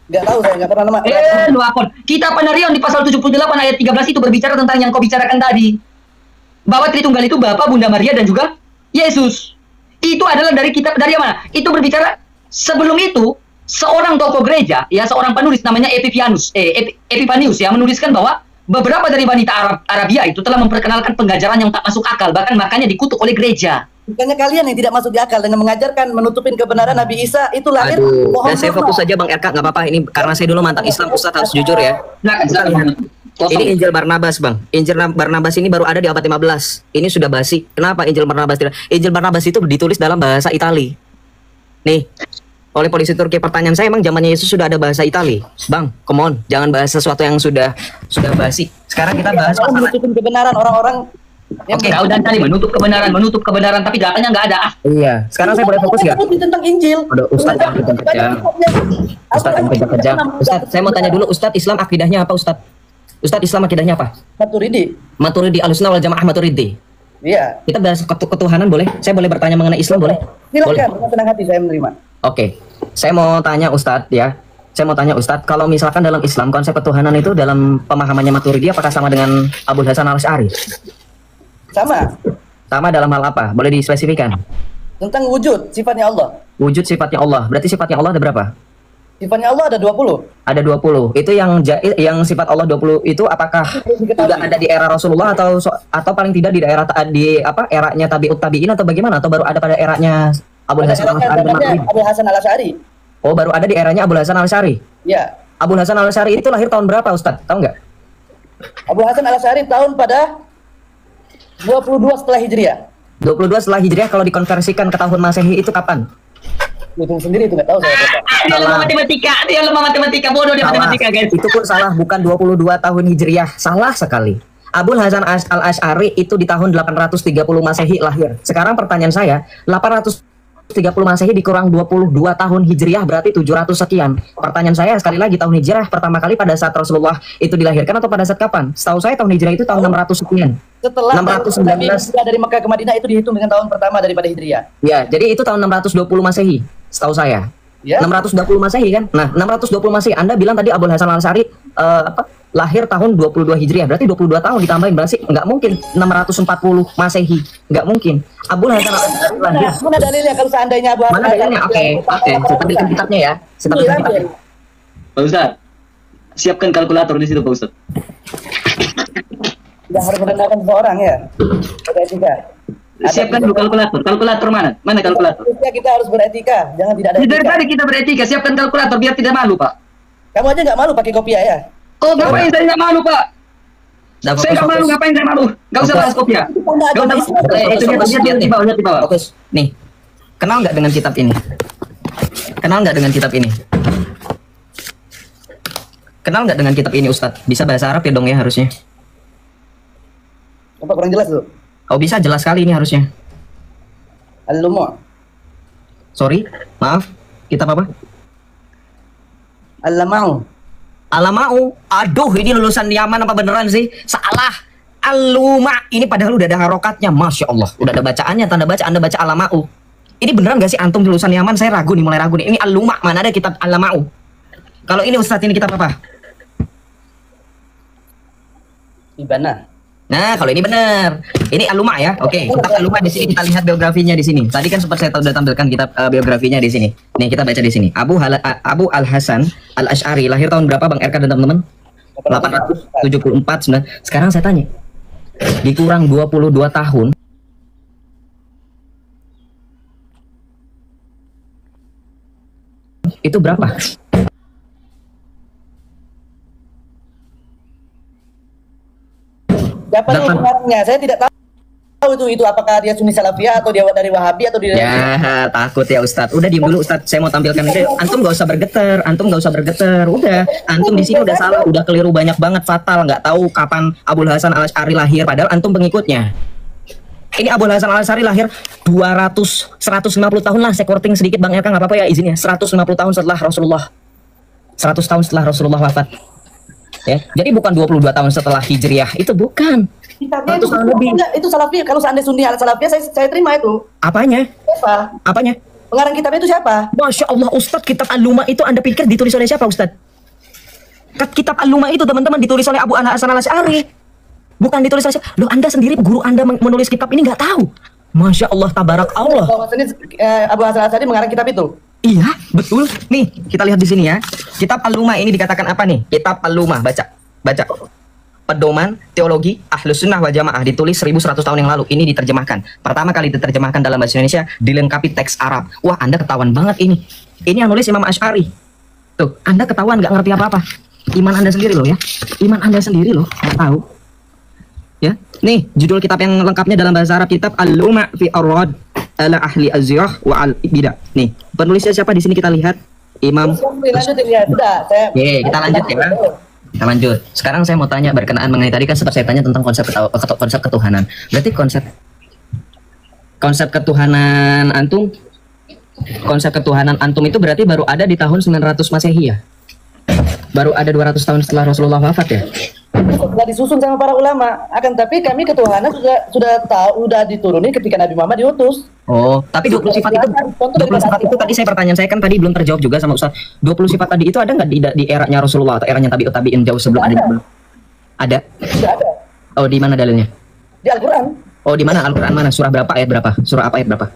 Nggak tahu saya, nggak pernah nama. Lu akon. Kitab Penarion di pasal 78 ayat 13 itu berbicara tentang yang kau bicarakan tadi. Bahwa Tritunggal itu Bapa, Bunda Maria dan juga Yesus. Itu adalah dari kitab dari mana? Itu berbicara sebelum itu seorang tokoh gereja, ya seorang penulis namanya Epifanius ya menuliskan bahwa beberapa dari wanita Arabia itu telah memperkenalkan pengajaran yang tak masuk akal, bahkan makanya dikutuk oleh gereja. Bukannya kalian yang tidak masuk di akal dan mengajarkan menutupin kebenaran Nabi Isa itu lahir. Aduh, dan saya fokus saja Bang RK, nggak apa-apa. Ini karena saya dulu mantan Islam, Ustadz harus jujur ya. Ini Injil Barnabas, Bang. Injil Barnabas ini baru ada di abad 15. Ini sudah basi. Kenapa Injil Barnabas tidak? Injil Barnabas itu ditulis dalam bahasa Itali. Nih, oleh polisi Turki. Pertanyaan saya, emang zamannya Yesus sudah ada bahasa Itali? Bang, come on, jangan bahas sesuatu yang sudah basi. Sekarang kita bahas masalah menutupin kebenaran orang-orang. Oke, kau dan tadi menutup kebenaran, tapi datanya nggak ada. Iya, sekarang saya boleh fokus nggak? Tentang Injil. Aduh, Ustadz jangan kejam-kejam. Ustadz jangan kejam-kejam. Ustadz, saya mau tanya dulu, Ustadz Islam akidahnya apa, Ustadz? Ustadz Islam akidahnya apa? Maturidi, Ahlussunnah wal Jamaah Maturidi. Iya. Kita bahas ketuhanan boleh? Saya boleh bertanya mengenai Islam boleh? Silakan, dengan senang hati saya menerima. Oke, saya mau tanya Ustadz ya. Saya mau tanya Ustadz, kalau misalkan dalam Islam konsep ketuhanan itu dalam pemahamannya Maturidi apakah sama dengan Abul Hasan Al-Asy'ari? Sama dalam hal apa? Boleh dispesifikan? Tentang wujud, sifatnya Allah. Wujud sifatnya Allah. Berarti sifatnya Allah ada berapa? Sifatnya Allah ada 20. Ada 20. Itu yang sifat Allah 20 itu apakah sudah ada di era Rasulullah atau paling tidak di daerah eranya tabi'ut tabi'in atau bagaimana, atau baru ada pada eranya Abul Hasan Al-Asy'ari? Abul Hasan Al-Asy'ari. Oh, baru ada di eranya Abul Hasan Al-Asy'ari. Iya. Abul Hasan Al-Asy'ari itu lahir tahun berapa, Ustadz? Tahu nggak? Abul Hasan Al-Asy'ari tahun pada 22 setelah Hijriah. 22 setelah Hijriah, kalau dikonversikan ke tahun Masehi itu kapan? Hitung sendiri itu nggak tahu saya. Dia lemah matematika, bodoh dia matematika, guys. Itu pun salah, bukan 22 tahun Hijriah, salah sekali. Abul Hasan Al-Asy'ari itu di tahun 830 Masehi lahir. Sekarang pertanyaan saya, 830 Masehi dikurang 22 tahun Hijriah berarti 700 sekian. Pertanyaan saya sekali lagi, tahun Hijriah pertama kali pada saat Rasulullah itu dilahirkan atau pada saat kapan? Setahu saya tahun Hijriah itu tahun 600 sekian. Setelah 619 dari Mekah ke Madinah itu dihitung dengan tahun pertama daripada Hijriah. Ya, jadi itu tahun 620 Masehi, setahu saya. Ya. 620 Masehi kan? Nah, 620 Masehi. Anda bilang tadi Abul Hasan Al-Asy'ari lahir tahun 22 Hijriah. Berarti 22 tahun ditambahin berarti nggak mungkin 640 Masehi. Nggak mungkin. Abul Hasan Al-Asy'ari lahir. Mana dalilnya kalau seandainya Abu Hasan? Mana dalilnya? Oke. Saya tampilkan kitabnya ya. Saya tampilkan kitabnya. Pak Ustadz, siapkan kalkulator di situ, Pak Ustadz. Tidak harus merendahkan seseorang ya. Beretika. Siapkan dulu kalkulator. Kalkulator mana? Mana kalkulator? Kita harus beretika. Jangan tidak ada Dari etika. tadi kita beretika. Siapkan kalkulator biar tidak malu, Pak. Kamu aja nggak malu pakai kopiah ya? Oh, ngapain saya nggak malu, Pak? Saya nggak malu, ngapain saya malu? Nggak usah bahas kopi ya. Nggak usah lihat di bawah, lihat di bawah. Fokus. Nih, kenal nggak dengan kitab ini? Kenal nggak dengan kitab ini? Kenal nggak dengan kitab ini, Ustadz? Bisa bahasa Arab ya dong ya harusnya. Apa kurang jelas tuh? Oh bisa, jelas sekali ini harusnya. Al-Lumu'. Sorry, maaf. Kitab apa? Al-Lama'u. Alamau. Aduh, ini lulusan Yaman apa beneran sih? Salah. Aluma. Ini padahal udah ada harokatnya. Masya Allah. Udah ada bacaannya, tanda baca. Anda baca Alamau. Ini beneran gak sih antum lulusan Yaman? Saya ragu nih, mulai ragu nih. Ini Aluma. Mana ada kitab Alamau? Kalau ini Ustadz, ini kitab apa? Ibana. Nah, kalau ini benar. Ini Aluma ya. Oke, kitab Aluma di sini kita lihat biografinya di sini. Tadi kan sempat saya sudah tampilkan kitab biografinya di sini. Nih, kita baca di sini. Abu Al-Hasan Al-Asy'ari lahir tahun berapa Bang RK dan teman-teman? 874. Sekarang saya tanya. Dikurang 22 tahun. Itu berapa? Siapa nih pengarangnya? Saya tidak tahu itu apakah dia Sunni Salafiyah atau dia dari Wahabi atau dia Ya, takut ya Ustadz. Udah diem dulu Ustadz. Saya mau tampilkan ini. Antum nggak usah bergetar. Udah. Antum di sini udah salah, udah keliru banyak banget, fatal. Nggak tahu kapan Abul Hasan Al-Asy'ari lahir. Padahal antum pengikutnya. Ini Abul Hasan Al-Asy'ari lahir 150 tahun lah. Saya korting sedikit Bang RK, nggak apa-apa ya izinnya. 150 tahun setelah Rasulullah. 100 tahun setelah Rasulullah wafat. Ya, jadi bukan 22 tahun setelah Hijriah. Itu bukan. kitabnya itu Salafiyah. Kalau seandainya Sunni al Salafiyah saya terima itu. Apanya? Siapa? Apanya? Pengarang kitabnya itu siapa? Masya Allah Ustadz, kitab Al-Luma itu Anda pikir ditulis oleh siapa Ustadz? Kitab Al-Luma itu teman-teman ditulis oleh Abu Hasan Al-Asy'ari. Bukan ditulis oleh loh, Anda sendiri guru Anda menulis kitab ini nggak tahu. Masya Allah, tabarak Allah. Bahwasannya Abu Hasan Al-Asy'ari mengarang kitab itu. Iya, betul. Nih, kita lihat di sini ya. Kitab Al-Luma ini dikatakan apa nih? Kitab Al-Luma, baca. Pedoman Teologi Ahlus Sunnah wal Jamaah, ditulis 1100 tahun yang lalu. Ini diterjemahkan. Pertama kali diterjemahkan dalam bahasa Indonesia, dilengkapi teks Arab. Wah, Anda ketahuan banget ini. Ini yang nulis Imam Asy'ari. Tuh, Anda ketahuan nggak ngerti apa-apa. Iman Anda sendiri loh ya. Iman Anda sendiri loh, nggak tahu. Ya, nih judul kitab yang lengkapnya dalam bahasa Arab, kitab Al-Luma fi Arad ala ahli az-ziyah wa al-bidah. Nih, penulisnya siapa di sini kita lihat? Imam. Lanjutin ya, sudah. Oke, kita lanjut ya. Kita lanjut. Sekarang saya mau tanya berkenaan mengenai tadi kan sempat saya tanya tentang konsep ketuhanan. Berarti konsep ketuhanan antum itu berarti baru ada di tahun 900 Masehi ya? Baru ada 200 tahun setelah Rasulullah wafat ya? Sudah disusun sama para ulama. Akan tapi kami ketuhanan sudah tahu, sudah diturunin ketika Nabi Muhammad diutus. Oh, tapi 20 sifat itu tadi pertanyaan saya kan tadi belum terjawab juga sama Ustaz. 20 sifat tadi itu ada nggak di eranya Rasulullah atau eranya tabi'in jauh sebelum ada? Ada. Sudah ada. Oh, di mana dalilnya? Di Al-Quran. Oh, di mana Al-Quran mana? Surah berapa, ayat berapa? Surah apa, ayat berapa?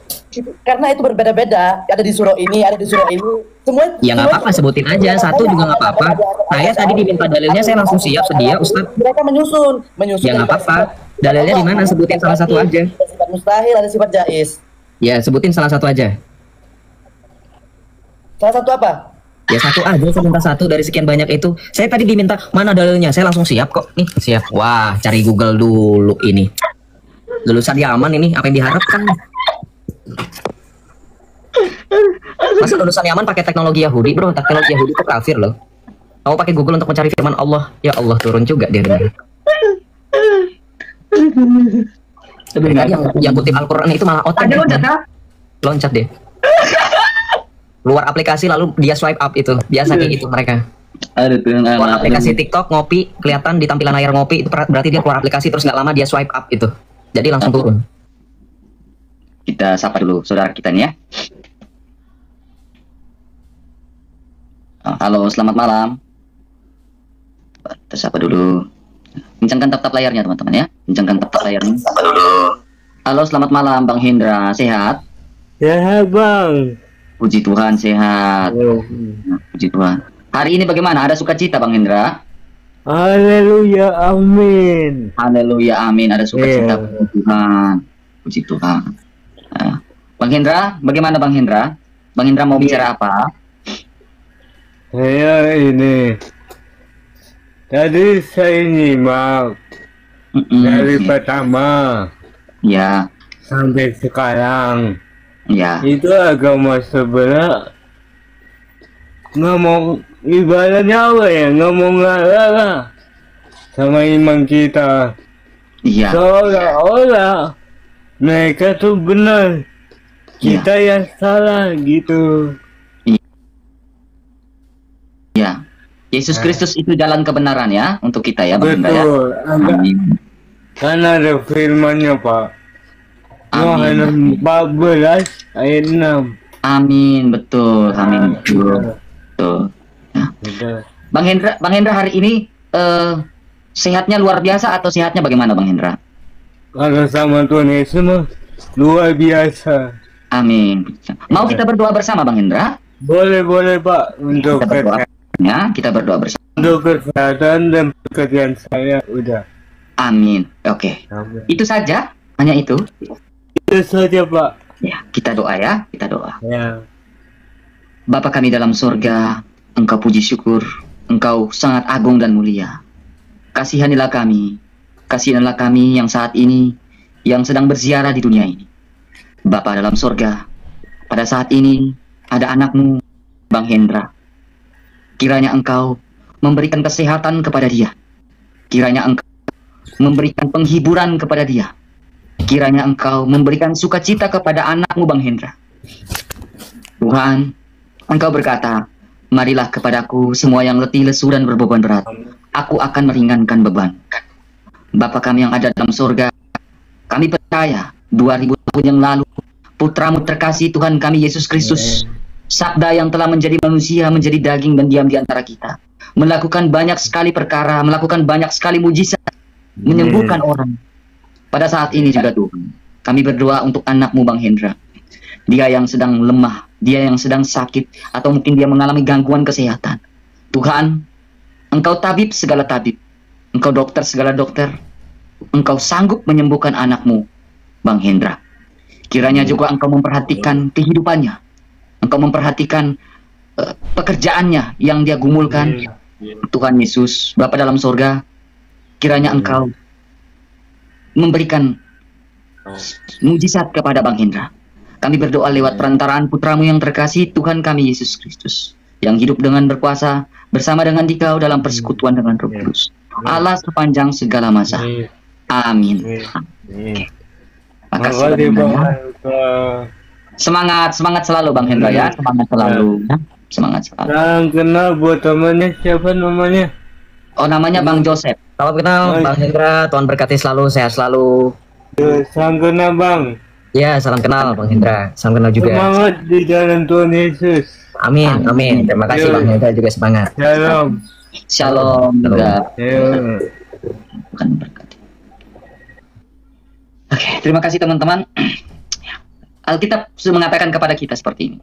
Karena itu berbeda-beda. Ada di surah ini, ada di surah ini. Semua. Ya nggak apa-apa, sebutin aja. Satu juga nggak apa-apa. Saya tadi diminta dalilnya, saya langsung siap sedia, Ustaz. Mereka menyusun. Ya nggak apa-apa. Dalilnya di mana? Sebutin salah satu aja. Ada sifat mustahil, ada sifat jaiz. Ya, sebutin salah satu aja. Salah satu apa? Ya satu aja, saya minta satu dari sekian banyak itu. Saya tadi diminta mana dalilnya, saya langsung siap kok. Nih, siap. Wah, cari Google dulu ini. Lulusan Yaman ini, apa yang diharapkan? Masa lulusan Yaman pakai teknologi Yahudi, bro? Teknologi Yahudi itu kafir loh. Kamu pakai Google untuk mencari firman Allah, ya Allah turun juga dia. Sebenarnya yang kutip Al-Quran itu malah otak. Loncat deh. Luar aplikasi lalu dia swipe up itu. Biasa kayak gitu mereka. Keluar aplikasi TikTok ngopi, kelihatan di tampilan layar ngopi itu berarti dia keluar aplikasi terus nggak lama dia swipe up itu. Jadi langsung turun. Kita sapa dulu saudara kita nih ya. Halo, selamat malam. Kita sapa dulu. Kencangkan tap-tap layarnya teman-teman ya. Kencangkan tap-tap layarnya. Sapa dulu. Halo, selamat malam Bang Hendra. Sehat? Sehat Bang. Puji Tuhan sehat. Puji Tuhan. Hari ini bagaimana? Ada sukacita Bang Hendra? Haleluya, amin. Haleluya, amin. Ada sukacita. Puji Tuhan. Puji Tuhan. Nah, Bang Hendra, bagaimana Bang Hendra? Bang Hendra mau bicara apa? Saya ini tadi saya nyimak dari pertama Ya, sampai sekarang. ya. Itu agama sebelah ngomong ibaratnya apa ya, ngomong lah sama iman kita. Iya. Seolah-olah mereka tuh benar, kita yang salah gitu. Ya. Yesus Kristus itu jalan kebenaran ya untuk kita ya Bang Hendra ya. Betul. Amin. Karena ada firmannya Pak. Yohanes Amin. 14 ayat 6. Amin, betul. Amin. Betul. Betul. Nah, Betul. Bang Hendra hari ini sehatnya luar biasa atau sehatnya bagaimana Bang Hendra? Kalau sama Tuhan Yesus mah luar biasa. Amin. Mau kita berdoa bersama Bang Hendra? Boleh Pak, untuk Kita berdoa. Ya, kita berdoa bersama. kesehatan dan pekerjaan saya udah. Amin. Oke. Amin. Itu saja? Hanya itu? Itu saja Pak. Ya, kita doa ya. Kita doa. Ya. Bapa kami dalam surga, Engkau puji syukur, Engkau sangat agung dan mulia. Kasihanilah kami yang saat ini, yang sedang berziarah di dunia ini. Bapa dalam surga, pada saat ini ada anakmu, Bang Hendra. Kiranya Engkau memberikan kesehatan kepada dia. Kiranya Engkau memberikan penghiburan kepada dia. Kiranya Engkau memberikan sukacita kepada anakmu, Bang Hendra. Tuhan, Engkau berkata, marilah kepadaku semua yang letih, lesu, dan berbeban berat. Aku akan meringankan beban. Bapa kami yang ada dalam surga, kami percaya 2000 tahun yang lalu, putramu terkasih Tuhan kami Yesus Kristus, Sabda yang telah menjadi manusia, menjadi daging dan diam di antara kita, melakukan banyak sekali perkara, melakukan banyak sekali mujizat, menyembuhkan orang. Pada saat ini juga Tuhan, kami berdoa untuk anakmu Bang Hendra. Dia yang sedang lemah, dia yang sedang sakit, atau mungkin dia mengalami gangguan kesehatan. Tuhan, Engkau tabib segala tabib, Engkau dokter segala dokter, Engkau sanggup menyembuhkan anakmu Bang Hendra. Kiranya juga Engkau memperhatikan kehidupannya, Engkau memperhatikan pekerjaannya yang dia gumulkan. Tuhan Yesus, Bapa dalam sorga, kiranya Engkau memberikan mujizat kepada Bang Hendra. Kami berdoa lewat perantaraan putramu yang terkasih, Tuhan kami Yesus Kristus, yang hidup dengan berkuasa bersama dengan Dikau dalam persekutuan dengan Roh Kudus, Allah sepanjang segala masa. Amin. Makasih Bang Hendra. Semangat selalu Bang Hendra ya, semangat selalu. Ya. Semangat selalu. Salam kenal buat temannya, siapa namanya? Oh, namanya Bang Joseph. Salam kenal Bang Hendra, Tuhan berkati selalu, sehat selalu. Salam kenal Bang. Ya, salam kenal Bang Hendra, salam kenal juga. Semangat di jalan Tuhan Yesus. Amin, amin. Terima kasih Bang Hendra juga semangat. Shalom. Shalom. Shalom. Oke, terima kasih teman-teman. Alkitab sudah mengatakan kepada kita seperti ini.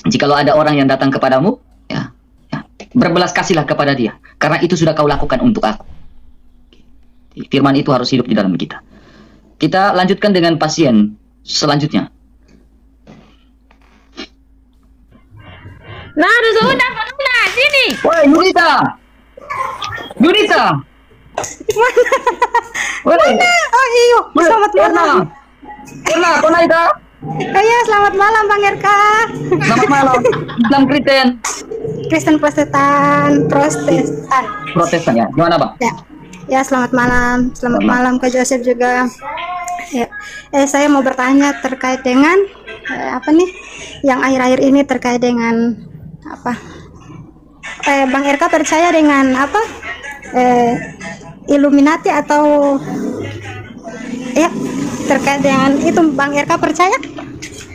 Jikalau ada orang yang datang kepadamu, ya, berbelas kasihlah kepada dia, karena itu sudah kau lakukan untuk aku. Firman itu harus hidup di dalam kita. Kita lanjutkan dengan pasien selanjutnya. Nah, sudah sini. Woi, Yunita. Mana? Oh iyo, selamat malam. Kona itu? Iya, selamat malam Bang RK. Selamat malam. Islam Kristen Protestan. Protestan ya. Gimana Bang? Ya, selamat malam. Selamat malam ke Joseph juga. Ya. Saya mau bertanya terkait dengan apa nih? Yang akhir-akhir ini terkait dengan apa? Bang RK percaya dengan apa? Illuminati atau ya terkait dengan itu Bang RK percaya?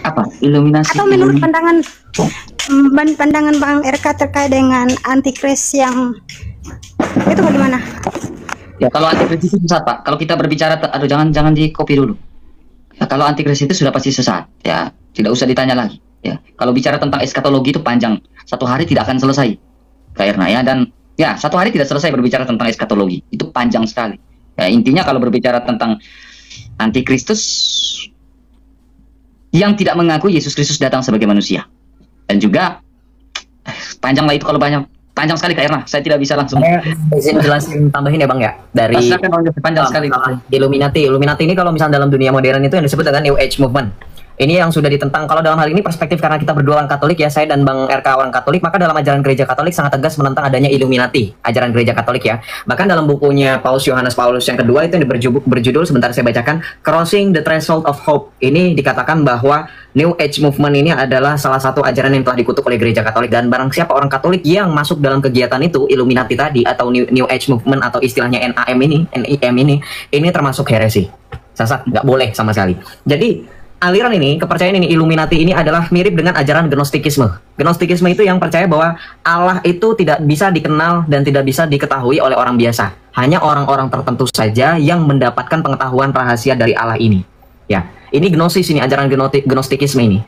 Apa? Illuminasi? Atau menurut pandangan Bang RK terkait dengan antikris yang itu bagaimana? Ya, kalau antikris itu sesat Pak. Kalau kita berbicara, aduh jangan di copy dulu. Ya, kalau antikris itu sudah pasti sesat. Ya, tidak usah ditanya lagi. Ya, kalau bicara tentang eskatologi itu panjang. Satu hari tidak akan selesai, Kak Erna ya. Dan ya, satu hari tidak selesai berbicara tentang eskatologi. Itu panjang sekali. Ya, intinya kalau berbicara tentang antikristus yang tidak mengaku Yesus Kristus datang sebagai manusia. Dan juga panjang lah itu, kalau panjang sekali Kak Erna, saya tidak bisa langsung. Izin jelasin tambahin ya Bang ya, dari panjang sekali. Illuminati ini kalau misalnya dalam dunia modern itu yang disebut dengan New Age Movement. Ini yang sudah ditentang. Kalau dalam hal ini perspektif, karena kita berdua orang Katolik ya, saya dan Bang RK orang Katolik, maka dalam ajaran gereja Katolik sangat tegas menentang adanya Illuminati, ajaran gereja Katolik ya. Bahkan dalam bukunya Yohanes Paulus yang kedua itu yang berjudul sebentar saya bacakan, Crossing the Threshold of Hope. Ini dikatakan bahwa New Age Movement ini adalah salah satu ajaran yang telah dikutuk oleh gereja Katolik, dan barang siapa orang Katolik yang masuk dalam kegiatan itu, Illuminati tadi atau New Age Movement atau istilahnya NIM ini termasuk heresi. Sesat, nggak boleh sama sekali. Jadi aliran ini, kepercayaan ini, Illuminati ini adalah mirip dengan ajaran Gnostikisme. Gnostikisme itu yang percaya bahwa Allah itu tidak bisa dikenal dan tidak bisa diketahui oleh orang biasa. Hanya orang-orang tertentu saja yang mendapatkan pengetahuan rahasia dari Allah ini. Ya, ini Gnosis ini, ajaran Gnostikisme ini.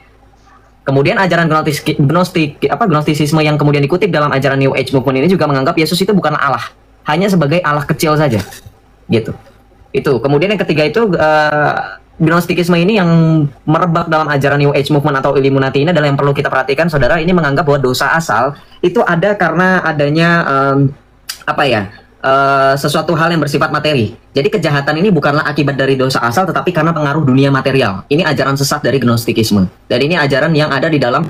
Kemudian ajaran Gnostisisme yang kemudian dikutip dalam ajaran New Age Movement ini juga menganggap Yesus itu bukanlah Allah, hanya sebagai Allah kecil saja. Gitu. Itu. Kemudian yang ketiga itu Gnostikisme ini yang merebak dalam ajaran New Age Movement atau Illuminati ini adalah yang perlu kita perhatikan, saudara. Ini menganggap bahwa dosa asal itu ada karena adanya sesuatu hal yang bersifat materi. Jadi kejahatan ini bukanlah akibat dari dosa asal, tetapi karena pengaruh dunia material. Ini ajaran sesat dari Gnostikisme. Dan ini ajaran yang ada di dalam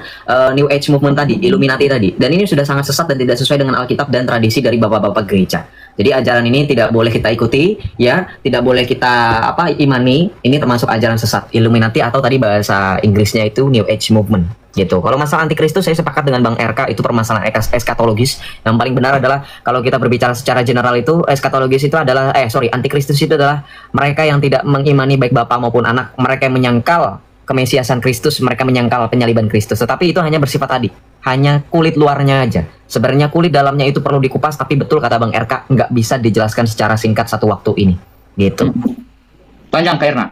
New Age Movement tadi, Illuminati tadi. Dan ini sudah sangat sesat dan tidak sesuai dengan Alkitab dan tradisi dari bapak-bapak gereja. Jadi ajaran ini tidak boleh kita ikuti, ya, tidak boleh kita imani. Ini termasuk ajaran sesat Illuminati atau tadi bahasa Inggrisnya itu New Age Movement, gitu. Kalau masalah antikristus, saya sepakat dengan Bang RK, itu permasalahan eskatologis. Yang paling benar adalah kalau kita berbicara secara general itu eskatologis itu adalah antikristus itu adalah mereka yang tidak mengimani baik Bapa maupun Anak. Mereka yang menyangkal kemesiasan Kristus, mereka menyangkal penyaliban Kristus. Tetapi itu hanya bersifat tadi, hanya kulit luarnya aja. Sebenarnya kulit dalamnya itu perlu dikupas, tapi betul kata Bang RK, nggak bisa dijelaskan secara singkat satu waktu ini. Gitu. Panjang Kak Erna.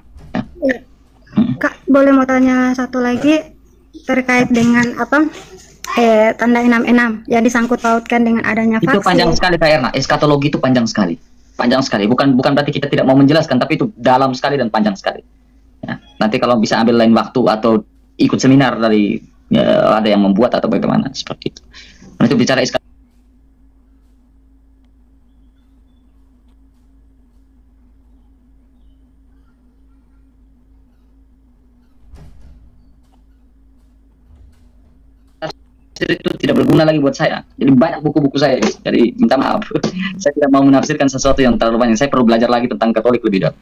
Kak, boleh mau tanya satu lagi terkait dengan apa? Tanda 66 yang disangkut pautkan dengan adanya vaksin. Itu panjang sekali Kak Erna. Eskatologi itu panjang sekali. Panjang sekali. Bukan berarti kita tidak mau menjelaskan, tapi itu dalam sekali dan panjang sekali. Ya, nanti kalau bisa ambil lain waktu atau ikut seminar dari ada yang membuat atau bagaimana seperti itu. Nah, itu bicara eskatologi. Itu tidak berguna lagi buat saya. Jadi banyak buku-buku saya. Jadi minta maaf. Saya tidak mau menafsirkan sesuatu yang terlalu banyak. Saya perlu belajar lagi tentang Katolik lebih dalam.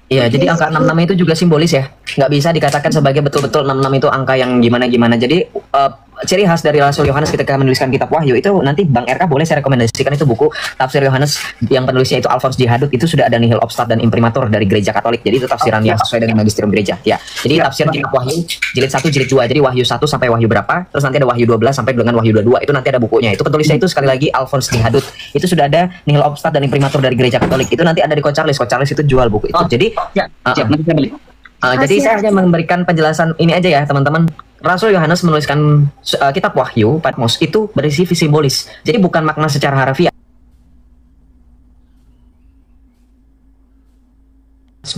Iya, jadi angka 66 itu juga simbolis ya. Nggak bisa dikatakan sebagai betul-betul 66 itu angka yang gimana-gimana. Jadi ciri khas dari Rasul Yohanes ketika menuliskan kitab Wahyu itu, nanti Bang RK boleh saya rekomendasikan itu buku Tafsir Yohanes yang penulisnya itu Alphonse Jihadut. Itu sudah ada nihil obstat dan imprimatur dari gereja Katolik. Jadi itu tafsiran yang sesuai dengan magisterium gereja. Ya. Jadi tafsir kitab Wahyu jilid 1 jilid 2. Jadi Wahyu 1 sampai Wahyu berapa? Terus nanti ada Wahyu 12 sampai dengan Wahyu 22. Itu nanti ada bukunya. Itu penulisnya itu sekali lagi Alphonse Jihadut. Itu sudah ada nihil obstat dan imprimatur dari gereja Katolik. Itu nanti ada di Kocarlis. Kocarlis itu jual buku itu. Jadi nanti saya beli. Jadi saya hanya memberikan penjelasan ini aja ya teman-teman. Rasul Yohanes menuliskan kitab Wahyu Patmos itu berisi simbolis. Jadi bukan makna secara harfiah.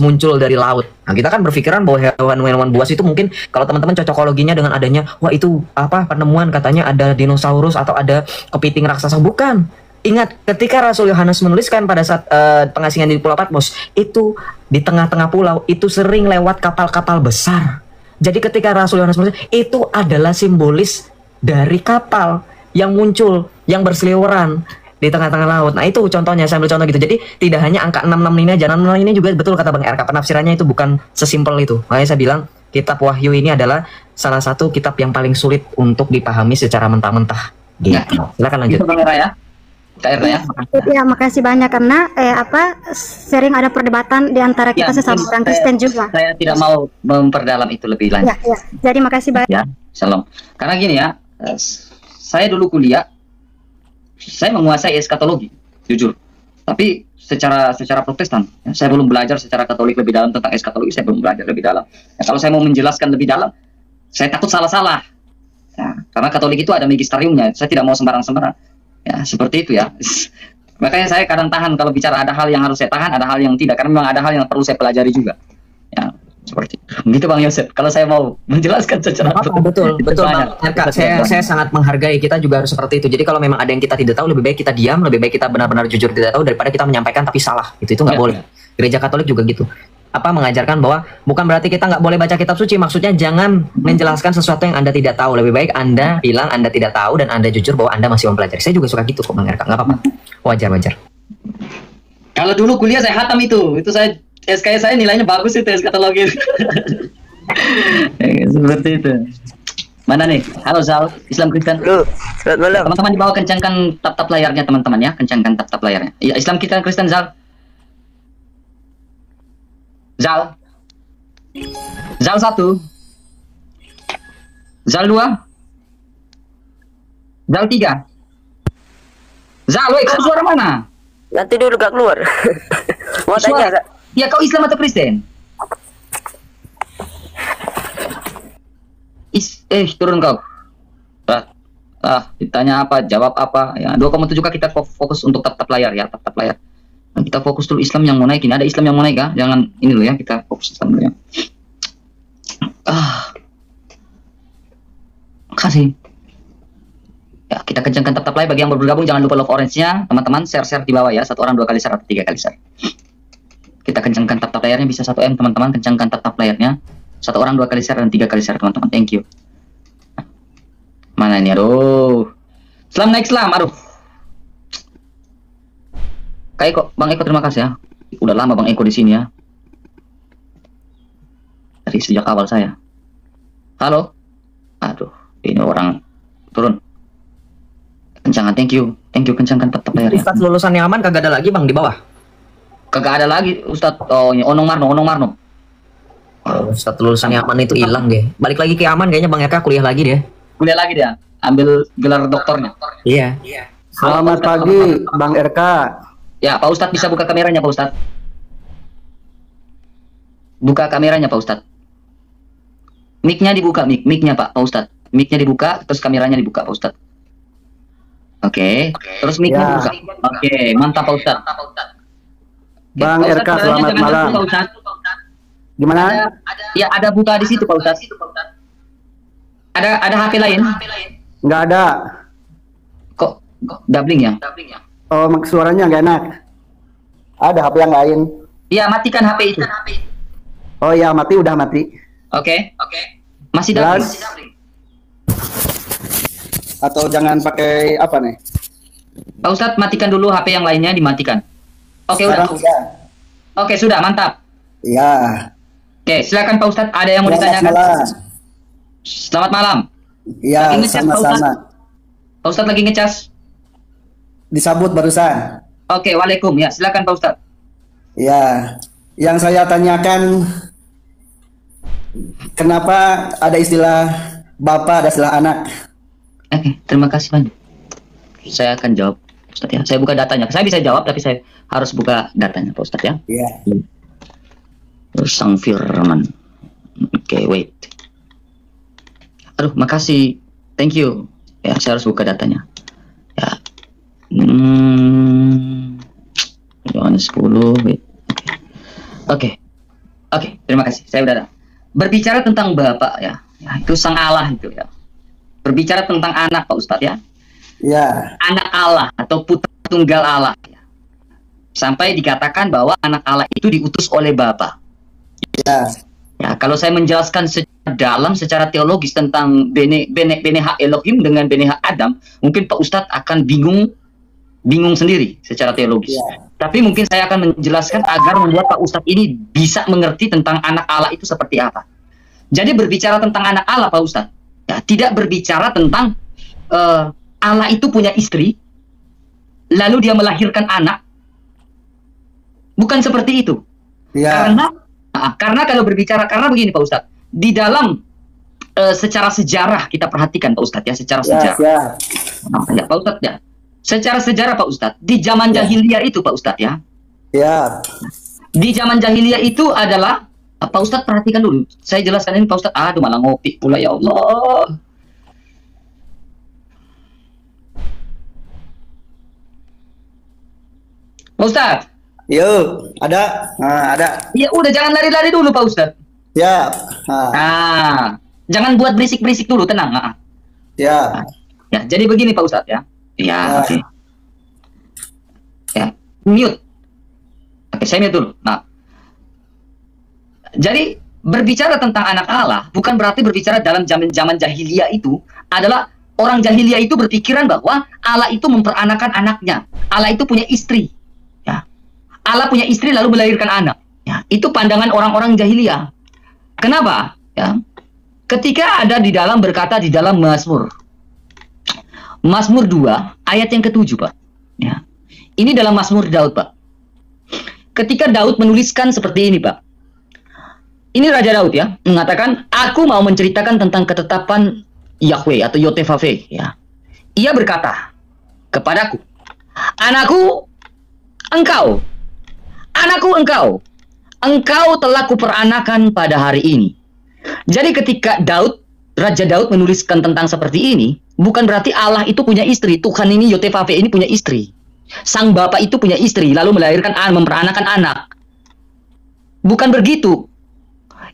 Muncul dari laut. Nah, kita kan berpikiran bahwa hewan-hewan buas itu mungkin kalau teman-teman cocokologinya dengan adanya wah itu apa penemuan katanya ada dinosaurus atau ada kepiting raksasa, bukan. Ingat, ketika Rasul Yohanes menuliskan pada saat pengasingan di Pulau Patmos, itu di tengah-tengah pulau itu sering lewat kapal-kapal besar. Jadi ketika Rasul Yohanes menulis, itu adalah simbolis dari kapal yang muncul, yang berseliweran di tengah-tengah laut. Nah itu contohnya, saya ambil contoh gitu. Jadi tidak hanya angka 66 ini aja, 66 ini juga betul kata Bang RK, penafsirannya itu bukan sesimpel itu. Makanya saya bilang, kitab Wahyu ini adalah salah satu kitab yang paling sulit untuk dipahami secara mentah-mentah. Gitu. Silakan lanjut. Itu Bang Era ya. Ya. Ya, makasih banyak karena sering ada perdebatan di antara kita sesama orang Kristen juga. Saya tidak mau memperdalam itu lebih lanjut. Ya. Jadi makasih banyak. Ya, shalom. Karena gini ya, saya dulu kuliah, saya menguasai eskatologi, jujur. Tapi secara Protestan, ya, saya belum belajar secara Katolik lebih dalam tentang eskatologi. Saya belum belajar lebih dalam. Ya, kalau saya mau menjelaskan lebih dalam, saya takut salah-salah. Ya, karena Katolik itu ada magisteriumnya. Saya tidak mau sembarang-sembarang. Ya, seperti itu ya. Makanya saya kadang tahan kalau bicara ada hal yang harus saya tahan, ada hal yang tidak. Karena memang ada hal yang perlu saya pelajari juga. Ya, seperti itu. Begitu Bang Yosef. Kalau saya mau menjelaskan secara betul Bang RK. Saya sangat menghargai, kita juga harus seperti itu. Jadi kalau memang ada yang kita tidak tahu, lebih baik kita diam, lebih baik kita benar-benar jujur tidak tahu daripada kita menyampaikan tapi salah. Itu nggak boleh. Gereja Katolik juga gitu. Mengajarkan bahwa bukan berarti kita nggak boleh baca kitab suci, maksudnya jangan menjelaskan sesuatu yang Anda tidak tahu. Lebih baik Anda bilang Anda tidak tahu dan Anda jujur bahwa Anda masih mempelajari. Saya juga suka gitu kok Bang RK, nggak apa-apa, wajar. Kalau dulu kuliah saya khatam itu saya SKS saya nilainya bagus itu eskatologi. Seperti itu. Mana nih? Halo Zal, Islam Kristen. Halo, selamat malam. Teman-teman di bawah kencangkan tap-tap layarnya teman-teman ya, kencangkan tap-tap layarnya. Ya, Islam Kristen Zal. Zal 1, Zal 2, Zal 3. Zal, kau suara mana? Nanti dulu gak keluar. Mau tanya. Ya, kau Islam atau Kristen? Turun kau. Ditanya apa, jawab apa. Ya, 2,7K kita fokus untuk tap-tap layar ya, tap-tap layar. Kita fokus dulu Islam yang mau naik ini. Ada Islam yang mau naik ya? Jangan ini dulu ya, kita fokus Islam dulu ya. Kasih. Ya, kita kencangkan tap-tap layar. Bagi yang baru bergabung jangan lupa love orange-nya. Teman-teman share di bawah ya. 1 orang 2 kali share atau 3 kali share. Kita kencangkan tap-tap layarnya, bisa 1M teman-teman. Kencangkan tap-tap layarnya. 1 orang 2 kali share dan 3 kali share teman-teman. Thank you. Mana ini? Aduh. Islam naik Islam. Aduh. Kak Eko, Bang Eko terima kasih ya. Udah lama Bang Eko di sini ya. Dari sejak awal saya. Halo. Aduh, ini orang turun. Kencangan, thank you kencangkan tetap layar ya. Ustadz lulusannya aman kagak ada lagi Bang di bawah. Kagak ada lagi Ustadz. Oh, Onong Marno. Ustadz lulusannya aman itu hilang deh. Balik lagi ke aman kayaknya Bang Eka kuliah lagi deh. Kuliah lagi dia. ambil gelar doktornya. Iya. Selamat pagi, Bang RK. Ya, Pak Ustadz bisa buka kameranya, Pak Ustadz. Buka kameranya, Pak Ustadz. Mic-nya dibuka, mic-nya Pak Ustadz. Mic-nya dibuka, terus kameranya dibuka, Pak Ustadz. Oke. Terus mic-nya Ya. dibuka. Oke, mantap Pak Ustadz. Bang Pak Ustadz, RK, kameranya selamat jangan malam. jatuh, Pak Ustadz. Gimana? Ya, ada buka di situ, Pak Ustadz. Ada HP lain? Nggak ada. Kok doubling ya? Oh, suaranya nggak enak. Ada HP yang lain. Iya, matikan HP itu. Oh ya, udah mati. Oke. Masih doubling. Jelas. Atau jangan pakai apa nih? Pak Ustadz, matikan dulu HP yang lainnya, dimatikan. Oke, udah. Sekarang sudah. Oke, sudah, mantap. Iya. Oke, silakan Pak Ustadz, ada yang mau ditanyakan? Selamat malam. Iya, Lagi ngecas, Pak sama-sama. Pak Ustadz lagi ngecas. Disambut barusan. Oke, waalaikum. Ya, silakan Pak Ustadz. Ya, yang saya tanyakan, kenapa ada istilah bapak, ada istilah anak? Oke, terima kasih banyak. Saya akan jawab, Ustadz ya. Saya buka datanya. Saya bisa jawab, tapi saya harus buka datanya, Pak Ustadz ya. Iya. Terus Sang Firman. Oke, wait. Aduh, makasih. Thank you. Ya, saya harus buka datanya. Ya. Yohanes 10. Wait. Oke. Terima kasih. Saya udah ada. Berbicara tentang Bapak ya. Itu Sang Allah itu ya. Berbicara tentang anak, Pak Ustadz ya. Iya. Anak Allah atau putra tunggal Allah ya. Sampai dikatakan bahwa anak Allah itu diutus oleh Bapa. Iya. Ya, kalau saya menjelaskan secara dalam, secara teologis tentang bene hak Elohim dengan bene hak Adam, mungkin Pak Ustadz akan bingung sendiri secara teologis. Ya. Tapi mungkin saya akan menjelaskan agar membuat Pak Ustadz ini bisa mengerti tentang anak Allah itu seperti apa. Jadi berbicara tentang anak Allah, Pak Ustadz, ya, tidak berbicara tentang Allah itu punya istri, lalu dia melahirkan anak. Bukan seperti itu. Ya. Karena kalau berbicara, karena begini Pak Ustadz, di dalam secara sejarah kita perhatikan Pak Ustadz ya, secara sejarah. Ya, Pak Ustadz ya. Secara sejarah Pak Ustadz, di zaman jahiliyah itu Pak Ustadz ya. Ya. Di zaman jahiliyah itu adalah, Pak Ustadz perhatikan dulu. Saya jelaskan ini Pak Ustadz, aduh malah ngopi pula ya Allah. Pak Ustadz. Yuk, ada. Nah, ada. Ya udah, jangan lari-lari dulu Pak Ustadz. Ya. Jangan buat berisik-berisik dulu, tenang. Ya. Ya, jadi begini Pak Ustadz ya. Ya, oke. Ya, mute. Oke, saya mute dulu. Nah, jadi berbicara tentang anak Allah bukan berarti berbicara dalam zaman jahiliyah itu adalah orang jahiliyah itu berpikiran bahwa Allah itu memperanakan anaknya. Allah itu punya istri. Allah punya istri lalu melahirkan anak. Ya, itu pandangan orang-orang jahiliyah. Kenapa? Ya, ketika ada di dalam berkata di dalam Mazmur 2 ayat yang ke-7, Pak. Ya. Ini dalam Mazmur Daud, Pak. Ketika Daud menuliskan seperti ini, Pak. Ini Raja Daud ya, mengatakan, aku mau menceritakan tentang ketetapan Yahweh atau Yotevave. Ya. Ia berkata kepadaku, anakku, engkau telah kuperanakan pada hari ini. Jadi ketika Raja Daud menuliskan tentang seperti ini, bukan berarti Allah itu punya istri. Tuhan ini, Yotevave ini punya istri. Sang Bapa itu punya istri, lalu melahirkan memperanakan anak. Bukan begitu.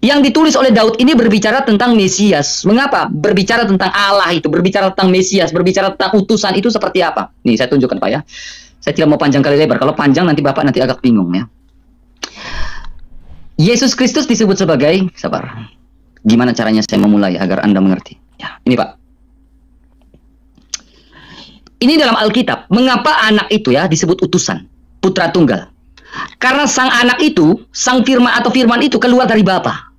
Yang ditulis oleh Daud ini berbicara tentang Mesias. Mengapa? Berbicara tentang Allah itu, berbicara tentang Mesias, berbicara tentang utusan itu seperti apa. Nih, saya tunjukkan Pak ya. Saya tidak mau panjang kali lebar. Kalau panjang nanti Bapak nanti agak bingung ya. Yesus Kristus disebut sebagai, sabar. Gimana caranya saya memulai agar Anda mengerti? Ya, ini Pak. Ini dalam Alkitab. Mengapa anak itu ya disebut utusan, putra tunggal? Karena sang anak itu, sang firman atau firman itu keluar dari Bapa.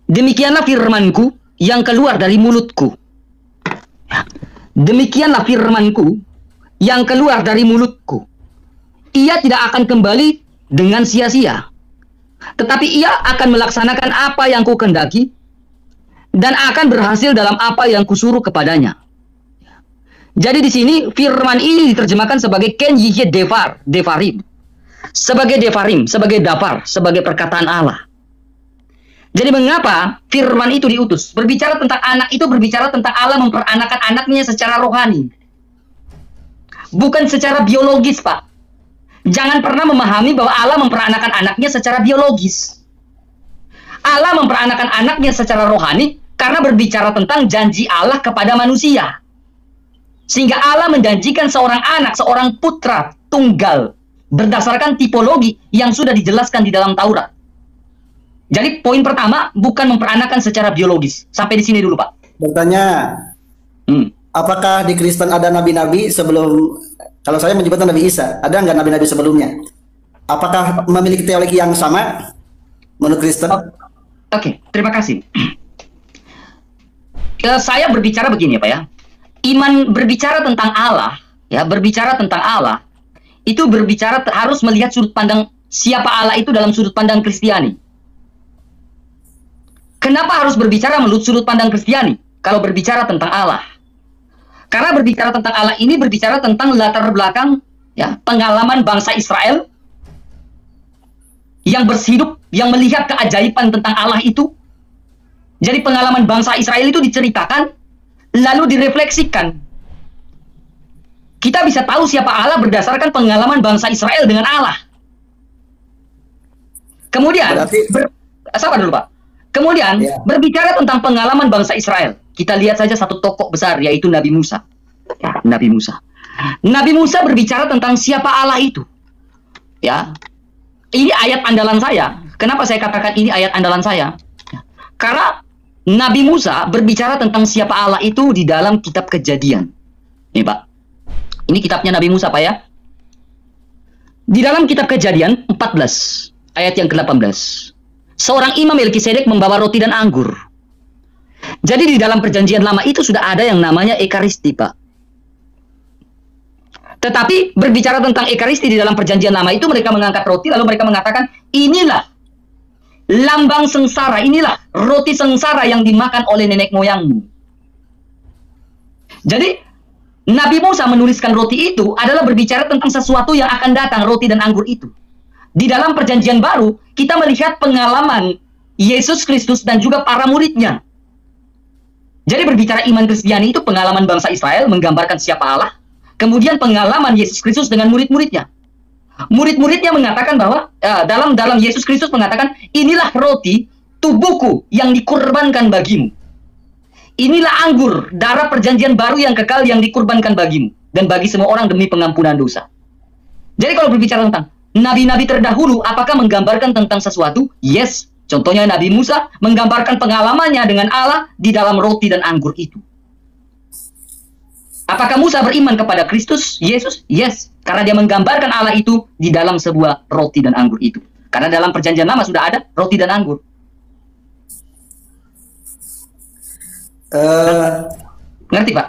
Demikianlah firmanku yang keluar dari mulutku. Ya. Demikianlah firmanku yang keluar dari mulutku. Ia tidak akan kembali dengan sia-sia, tetapi ia akan melaksanakan apa yang ku kehendaki dan akan berhasil dalam apa yang kusuruh kepadanya. Jadi di sini firman ini diterjemahkan sebagai ken yihye devarim. Sebagai devarim, sebagai dafar, sebagai perkataan Allah. Jadi mengapa firman itu diutus? Berbicara tentang anak itu berbicara tentang Allah memperanakan anaknya secara rohani. Bukan secara biologis, Pak. Jangan pernah memahami bahwa Allah memperanakan anaknya secara biologis. Allah memperanakan anaknya secara rohani karena berbicara tentang janji Allah kepada manusia. Sehingga Allah menjanjikan seorang anak, seorang putra tunggal berdasarkan tipologi yang sudah dijelaskan di dalam Taurat. Jadi poin pertama bukan memperanakan secara biologis. Sampai di sini dulu, Pak. Bertanya, apakah di Kristen ada nabi-nabi sebelum, kalau saya menyebutkan Nabi Isa, ada nggak nabi-nabi sebelumnya? Apakah memiliki teologi yang sama menurut Kristen? Oke, terima kasih. Saya berbicara begini, Pak ya. Iman berbicara tentang Allah, ya, berbicara tentang Allah, itu berbicara harus melihat sudut pandang siapa Allah itu dalam sudut pandang Kristiani. Kenapa harus berbicara menurut sudut pandang Kristiani kalau berbicara tentang Allah? Karena berbicara tentang Allah ini berbicara tentang latar belakang, ya, pengalaman bangsa Israel yang berhidup, yang melihat keajaiban tentang Allah itu. Jadi pengalaman bangsa Israel itu diceritakan, lalu direfleksikan. Kita bisa tahu siapa Allah berdasarkan pengalaman bangsa Israel dengan Allah. Kemudian, sabar dulu, Pak. Kemudian, berbicara tentang pengalaman bangsa Israel. Kita lihat saja satu tokoh besar, yaitu Nabi Musa. Ya, Nabi Musa. Nabi Musa berbicara tentang siapa Allah itu. Ya, ini ayat andalan saya. Kenapa saya katakan ini ayat andalan saya? Karena Nabi Musa berbicara tentang siapa Allah itu di dalam kitab Kejadian. Nih, Pak. Ini kitabnya Nabi Musa, Pak ya. Di dalam kitab Kejadian 14, ayat yang ke-18. Seorang imam Melkisedek membawa roti dan anggur. Jadi di dalam perjanjian lama itu sudah ada yang namanya Ekaristi, Pak. Tetapi berbicara tentang Ekaristi di dalam perjanjian lama itu mereka mengangkat roti lalu mereka mengatakan, inilah lambang sengsara, inilah roti sengsara yang dimakan oleh nenek moyangmu. Jadi Nabi Musa menuliskan roti itu adalah berbicara tentang sesuatu yang akan datang, roti dan anggur itu. Di dalam perjanjian baru, kita melihat pengalaman Yesus Kristus dan juga para muridnya. Jadi berbicara iman Kristiani itu pengalaman bangsa Israel menggambarkan siapa Allah. Kemudian pengalaman Yesus Kristus dengan murid-muridnya. Murid-muridnya mengatakan bahwa, dalam Yesus Kristus mengatakan, inilah roti tubuhku yang dikurbankan bagimu. Inilah anggur, darah perjanjian baru yang kekal yang dikurbankan bagimu. Dan bagi semua orang demi pengampunan dosa. Jadi kalau berbicara tentang nabi-nabi terdahulu, apakah menggambarkan tentang sesuatu? Yes. Contohnya Nabi Musa menggambarkan pengalamannya dengan Allah di dalam roti dan anggur itu. Apakah Musa beriman kepada Kristus, Yesus? Yes. Karena dia menggambarkan Allah itu di dalam sebuah roti dan anggur itu. Karena dalam perjanjian lama sudah ada roti dan anggur. Ngerti, Pak?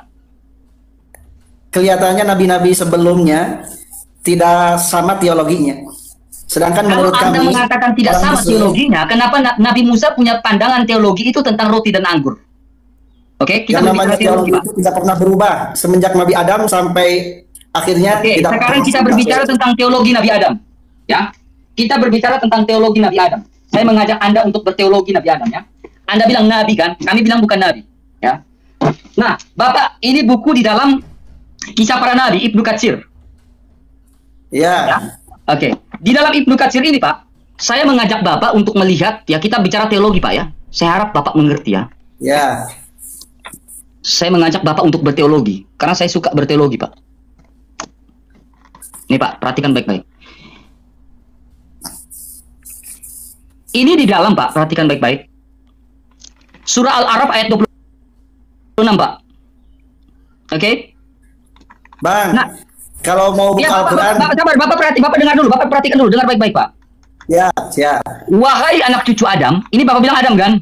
Kelihatannya nabi-nabi sebelumnya tidak sama teologinya. Sedangkan kalau menurut Anda kami mengatakan tidak sama teologinya, kenapa Nabi Musa punya pandangan teologi itu tentang roti dan anggur? Oke, kita yang namanya teologi itu tidak pernah berubah semenjak Nabi Adam sampai akhirnya. Sekarang kita berbicara tentang teologi Nabi Adam. Ya, kita berbicara tentang teologi Nabi Adam. Saya mengajak Anda untuk berteologi Nabi Adam, ya. Anda bilang nabi kan? Kami bilang bukan nabi, ya. Nah, Bapak, ini buku di dalam Kisah Para Nabi Ibnu Katsir. Ya. Oke. Di dalam Ibnu Katsir ini, Pak, saya mengajak Bapak untuk melihat, ya, kita bicara teologi, Pak, ya. Saya harap Bapak mengerti, ya. Ya. Saya mengajak Bapak untuk berteologi karena saya suka berteologi, Pak. Nih, Pak, perhatikan baik-baik. Ini di dalam, Pak, perhatikan baik-baik. Surah Al-A'raf ayat 26, Pak. Oke? Bang, nah, kalau mau buka Al-Quran... Bapak dengar dulu, Bapak perhatikan dulu, dengar baik-baik, Pak. Ya, ya. Wahai anak cucu Adam, ini Bapak bilang Adam, kan?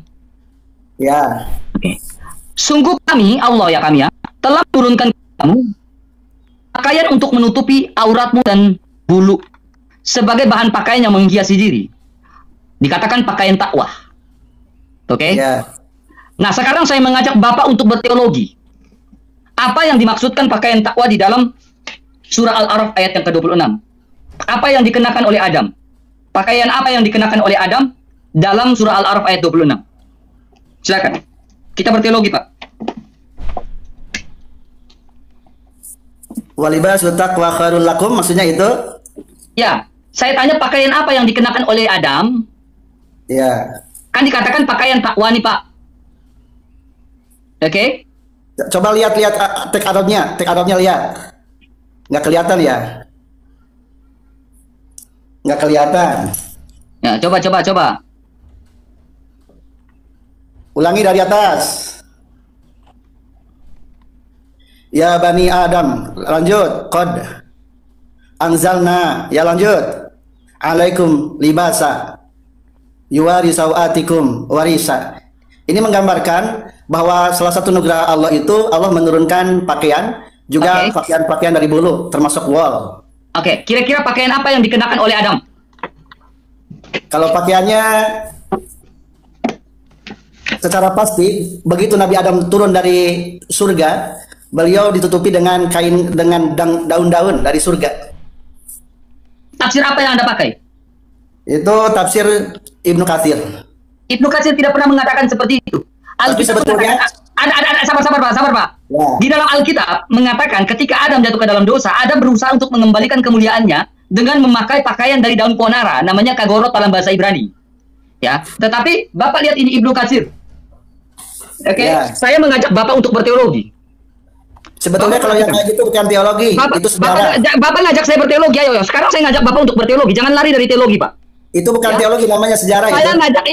Ya. Oke. Sungguh kami, Allah ya kami ya, telah turunkan kamu pakaian untuk menutupi auratmu dan bulu sebagai bahan pakaian yang menghiasi diri. Dikatakan pakaian takwah. Oke? Ya. Nah, sekarang saya mengajak Bapak untuk berteologi. Apa yang dimaksudkan pakaian takwa di dalam surah Al-A'raf ayat yang ke-26? Apa yang dikenakan oleh Adam? Pakaian apa yang dikenakan oleh Adam dalam surah Al-A'raf ayat 26? Silakan. Kita berteologi, Pak. Walibasu taqwa khairul lakum, maksudnya itu? Ya, saya tanya pakaian apa yang dikenakan oleh Adam? Ya. Kan dikatakan pakaian takwa nih, Pak. Oke? Coba lihat-lihat tek Arabnya lihat. Nggak kelihatan ya? Nggak kelihatan. Ya, coba. Ulangi dari atas. Ya Bani Adam, lanjut. Qad anzalna, ya lanjut. Alaikum libasa yuwari sawatikum warisa. Ini menggambarkan bahwa salah satu nugrah Allah itu Allah menurunkan pakaian, juga pakaian-pakaian dari bulu, termasuk wol. Oke, kira-kira pakaian apa yang dikenakan oleh Adam? Kalau pakaiannya secara pasti, begitu Nabi Adam turun dari surga, beliau ditutupi dengan kain, dengan daun-daun dari surga. Tafsir apa yang Anda pakai? Itu tafsir Ibnu Katsir. Ibnu Katsir tidak pernah mengatakan seperti itu. Tapi sebetulnya sabar Pak. Ya. Di dalam Alkitab mengatakan ketika Adam jatuh ke dalam dosa, Adam berusaha untuk mengembalikan kemuliaannya dengan memakai pakaian dari daun ponara, namanya kagorot dalam bahasa Ibrani. Ya, tetapi Bapak lihat ini Ibnu Katsir. Oke, Ya. saya mengajak Bapak untuk berteologi. Sebetulnya kalau yang kayak gitu bukan teologi, itu sejarah. Bapak ngajak saya berteologi, ayo. Sekarang saya ngajak Bapak untuk berteologi, jangan lari dari teologi, Pak. Itu bukan teologi, namanya sejarah.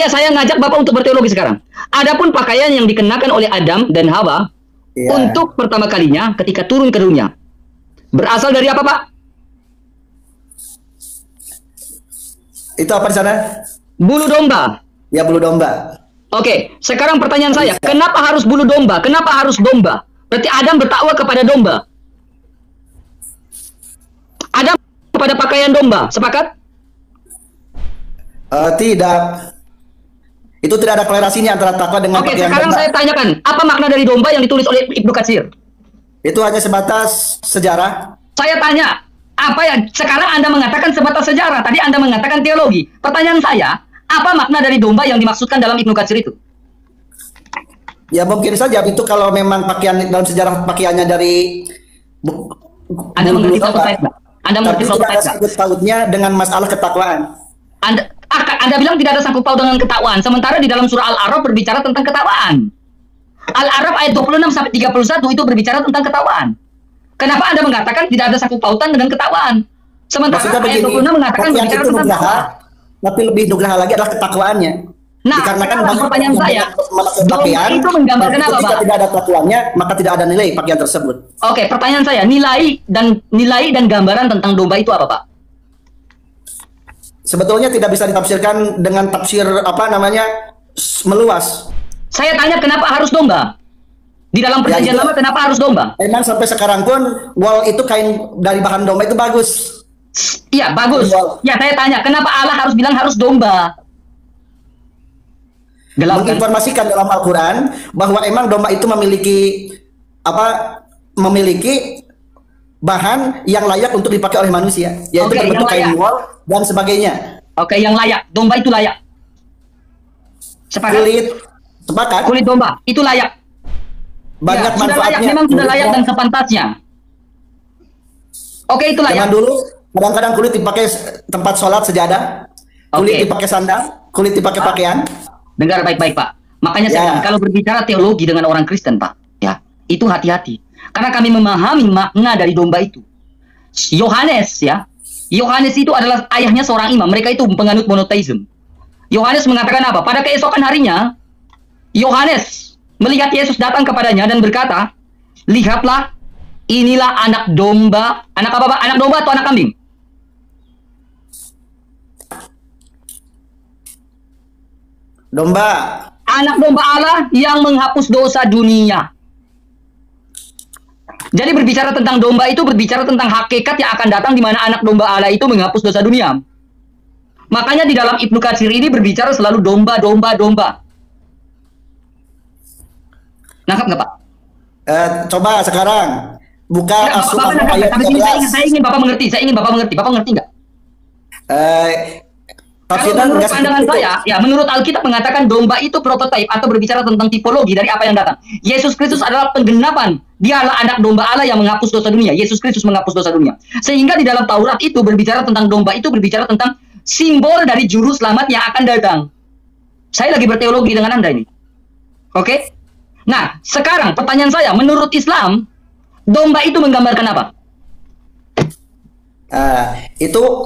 Saya ngajak Bapak untuk berteologi sekarang. Adapun pakaian yang dikenakan oleh Adam dan Hawa untuk pertama kalinya ketika turun ke dunia berasal dari apa, Pak? Itu apa di sana? Bulu domba. Ya, bulu domba. Oke, sekarang pertanyaan saya, kenapa harus bulu domba? Kenapa harus domba? Berarti Adam bertakwa kepada domba. Adam kepada pakaian domba, sepakat? Tidak. Itu tidak ada kolerasinya antara takwa dengan Oke, pakaian sekarang domba. saya tanyakan, apa makna dari domba yang ditulis oleh Ibnu Katsir? Itu hanya sebatas sejarah. Saya tanya, apa yang sekarang Anda mengatakan sebatas sejarah? Tadi Anda mengatakan teologi. Pertanyaan saya, apa makna dari domba yang dimaksudkan dalam Ibnu Katsir itu? Ya mungkin saja itu kalau memang pakaian dalam sejarah pakaiannya dari Anda mengerti satu ayat nggak? Anda mengerti satu ayat nggak? sangkut pautnya dengan masalah ketakwaan. Anda bilang tidak ada sangkut paut dengan ketakwaan, sementara di dalam surah Al-A'raf berbicara tentang ketakwaan. Al-A'raf ayat 26 sampai 31 itu berbicara tentang ketakwaan. Kenapa Anda mengatakan tidak ada sangkut pautan dengan ketakwaan? Sementara Maksudnya ayat 26 mengatakan berbicara tentang ketakwaan. Tapi lebih nugraha lagi adalah ketakwaannya. Nah, dikarenakan pertanyaan saya, pakaian itu menggambarkan apa, jika Pak? tidak ada takwaannya, maka tidak ada nilai pakaian tersebut. Oke, pertanyaan saya, nilai dan gambaran tentang domba itu apa, Pak? Sebetulnya tidak bisa ditafsirkan dengan tafsir meluas. Saya tanya kenapa harus domba? Di dalam perjanjian lama kenapa harus domba? Memang sampai sekarang pun wol itu kain dari bahan domba itu bagus. Iya, bagus. Ya, saya tanya kenapa Allah harus bilang harus domba? Menginformasikan dalam Al-Quran bahwa emang domba itu memiliki bahan yang layak untuk dipakai oleh manusia, yaitu berbentuk kain wol dan sebagainya. Oke, yang layak. Domba itu layak. Sepakat? Sepakat. Kulit domba itu layak. Banyak sudah manfaatnya. Layak, memang sudah layak dan sepantasnya. Oke, itu layak. Zaman dulu kadang-kadang kulit dipakai tempat sholat sejadah, kulit dipakai sandal, kulit dipakai pakaian. Dengar baik-baik, Pak. Makanya saya bilang, kalau berbicara teologi dengan orang Kristen, Pak, ya, itu hati-hati. Karena kami memahami makna dari domba itu. Yohanes itu adalah ayahnya seorang imam. Mereka itu penganut monoteisme. Yohanes mengatakan apa? Pada keesokan harinya, Yohanes melihat Yesus datang kepadanya dan berkata, lihatlah, inilah anak domba. Anak apa, Pak? Anak domba atau anak kambing? Domba. Anak domba Allah yang menghapus dosa dunia. Jadi berbicara tentang domba itu berbicara tentang hakikat yang akan datang di mana anak domba Allah itu menghapus dosa dunia. Makanya di dalam Ibnu Katsir ini berbicara selalu domba. Nangkap nggak Pak? Coba sekarang buka Ya, Bapak nangkap nggak? ayat Tapi saya ingin Bapak mengerti. Saya ingin Bapak mengerti. Bapak mengerti nggak? Kalau tafsiran menurut nggak pandangan seperti itu. saya, ya menurut Alkitab mengatakan domba itu prototipe atau berbicara tentang tipologi dari apa yang datang. Yesus Kristus adalah penggenapan. Dia adalah anak domba Allah yang menghapus dosa dunia. Yesus Kristus menghapus dosa dunia. Sehingga di dalam Taurat itu berbicara tentang domba itu berbicara tentang simbol dari juru selamat yang akan datang. Saya lagi berteologi dengan Anda ini. Oke? Nah, sekarang pertanyaan saya, menurut Islam, domba itu menggambarkan apa? Itu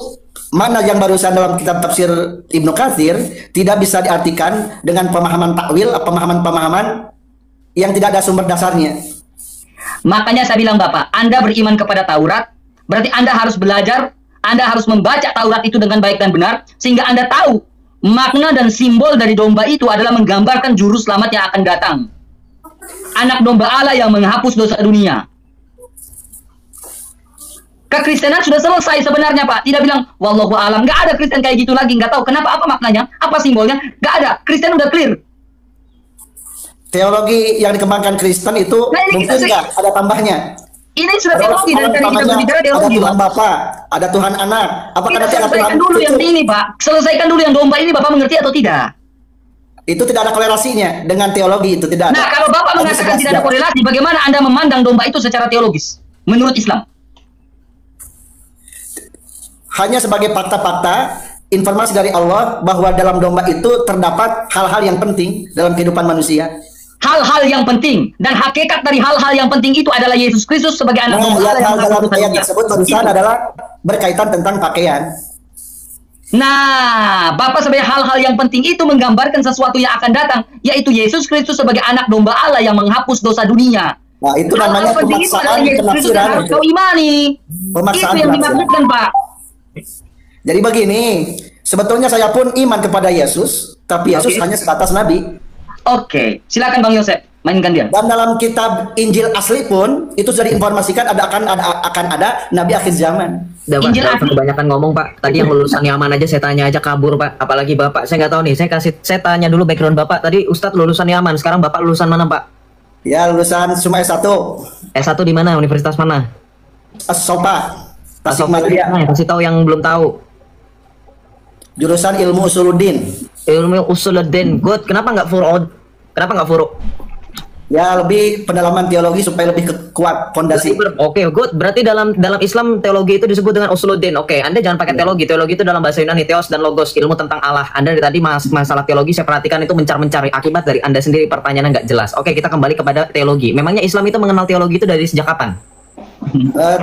mana yang barusan dalam kitab tafsir Ibnu Katsir tidak bisa diartikan dengan pemahaman takwil, pemahaman-pemahaman yang tidak ada sumber dasarnya. Makanya saya bilang Bapak, Anda beriman kepada Taurat, berarti Anda harus belajar, Anda harus membaca Taurat itu dengan baik dan benar, sehingga Anda tahu makna dan simbol dari domba itu adalah menggambarkan juru selamat yang akan datang. Anak domba Allah yang menghapus dosa dunia. Kekristenan sudah selesai sebenarnya Pak. Tidak bilang wallahu alam. Nggak ada Kristen kayak gitu lagi. Nggak tahu kenapa, apa maknanya, apa simbolnya. Nggak ada. Kristen udah clear. Teologi yang dikembangkan Kristen itu mungkin nggak ada tambahnya. Ini sudah teologi dan tadi kita berbicara ada teologi. Tuhan Bapa, ada Tuhan Anak. Apakah Kita nanti ada Tuhan selesaikan dulu yang ini Pak. Selesaikan dulu yang domba ini Bapak mengerti atau tidak? Itu tidak ada korelasinya dengan teologi, itu tidak ada. Nah kalau Bapak mengatakan tidak ada korelasi, bagaimana Anda memandang domba itu secara teologis menurut Islam? Hanya sebagai fakta-fakta informasi dari Allah bahwa dalam domba itu terdapat hal-hal yang penting dalam kehidupan manusia. Hal-hal yang penting dan hakikat dari hal-hal yang penting itu adalah Yesus Kristus sebagai anak domba Allah yang dalam ayat tersebut barusan adalah berkaitan tentang pakaian. Nah, Bapak sebagai hal-hal yang penting itu menggambarkan sesuatu yang akan datang, yaitu Yesus Kristus sebagai anak domba Allah yang menghapus dosa dunia. Nah, itu namanya pemaksaan penafsiran. Harus kau imani. Pemaksaan itu yang penafsiran. dimaksudkan, Pak. Jadi begini, sebetulnya saya pun iman kepada Yesus, tapi Yesus hanya sebatas nabi. Oke, silakan Bang Yosef, mainkan dia. Dan dalam kitab Injil asli pun itu sudah diinformasikan akan ada nabi akhir zaman. Injil asli. Kebanyakan ngomong Pak. Tadi yang lulusan Yaman aja saya tanya aja kabur Pak. Apalagi Bapak, saya nggak tahu nih. Saya tanya dulu background Bapak. Tadi Ustadz lulusan Yaman, sekarang Bapak lulusan mana Pak? Ya lulusan cuma S1. S1 di mana? Universitas mana? Sopa. Tasikmalaya. Kasih tahu yang belum tahu. Jurusan ilmu usuluddin. Ilmu usuluddin. Good. Kenapa nggak furu? Kenapa nggak furu? Ya lebih pendalaman teologi supaya lebih kuat fondasi. Oke, good. Berarti dalam Islam teologi itu disebut dengan usuluddin. Oke, Anda jangan pakai teologi. Teologi itu dalam bahasa Yunani theos dan logos, ilmu tentang Allah. Anda dari tadi masalah teologi saya perhatikan itu mencari akibat dari Anda sendiri, pertanyaannya nggak jelas. Oke, kita kembali kepada teologi. Memangnya Islam itu mengenal teologi itu dari sejak kapan?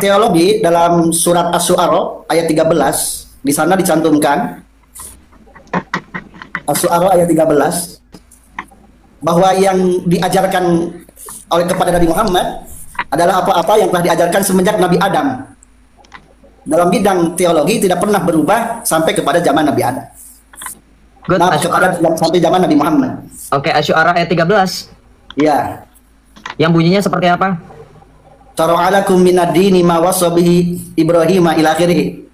Teologi dalam surat Asy-Syu'ara ayat 13 di sana dicantumkan Asy-Syu'ara ayat 13 bahwa yang diajarkan oleh kepada Nabi Muhammad adalah apa-apa yang telah diajarkan semenjak Nabi Adam. Dalam bidang teologi tidak pernah berubah sampai kepada zaman Nabi Adam. Nah, sampai zaman Nabi Muhammad. Oke, Asy-Syu'ara ayat 13. Iya. Yang bunyinya seperti apa? Syara'alakum minad-dini ma wassa bihi Ibrahim ila akhirih.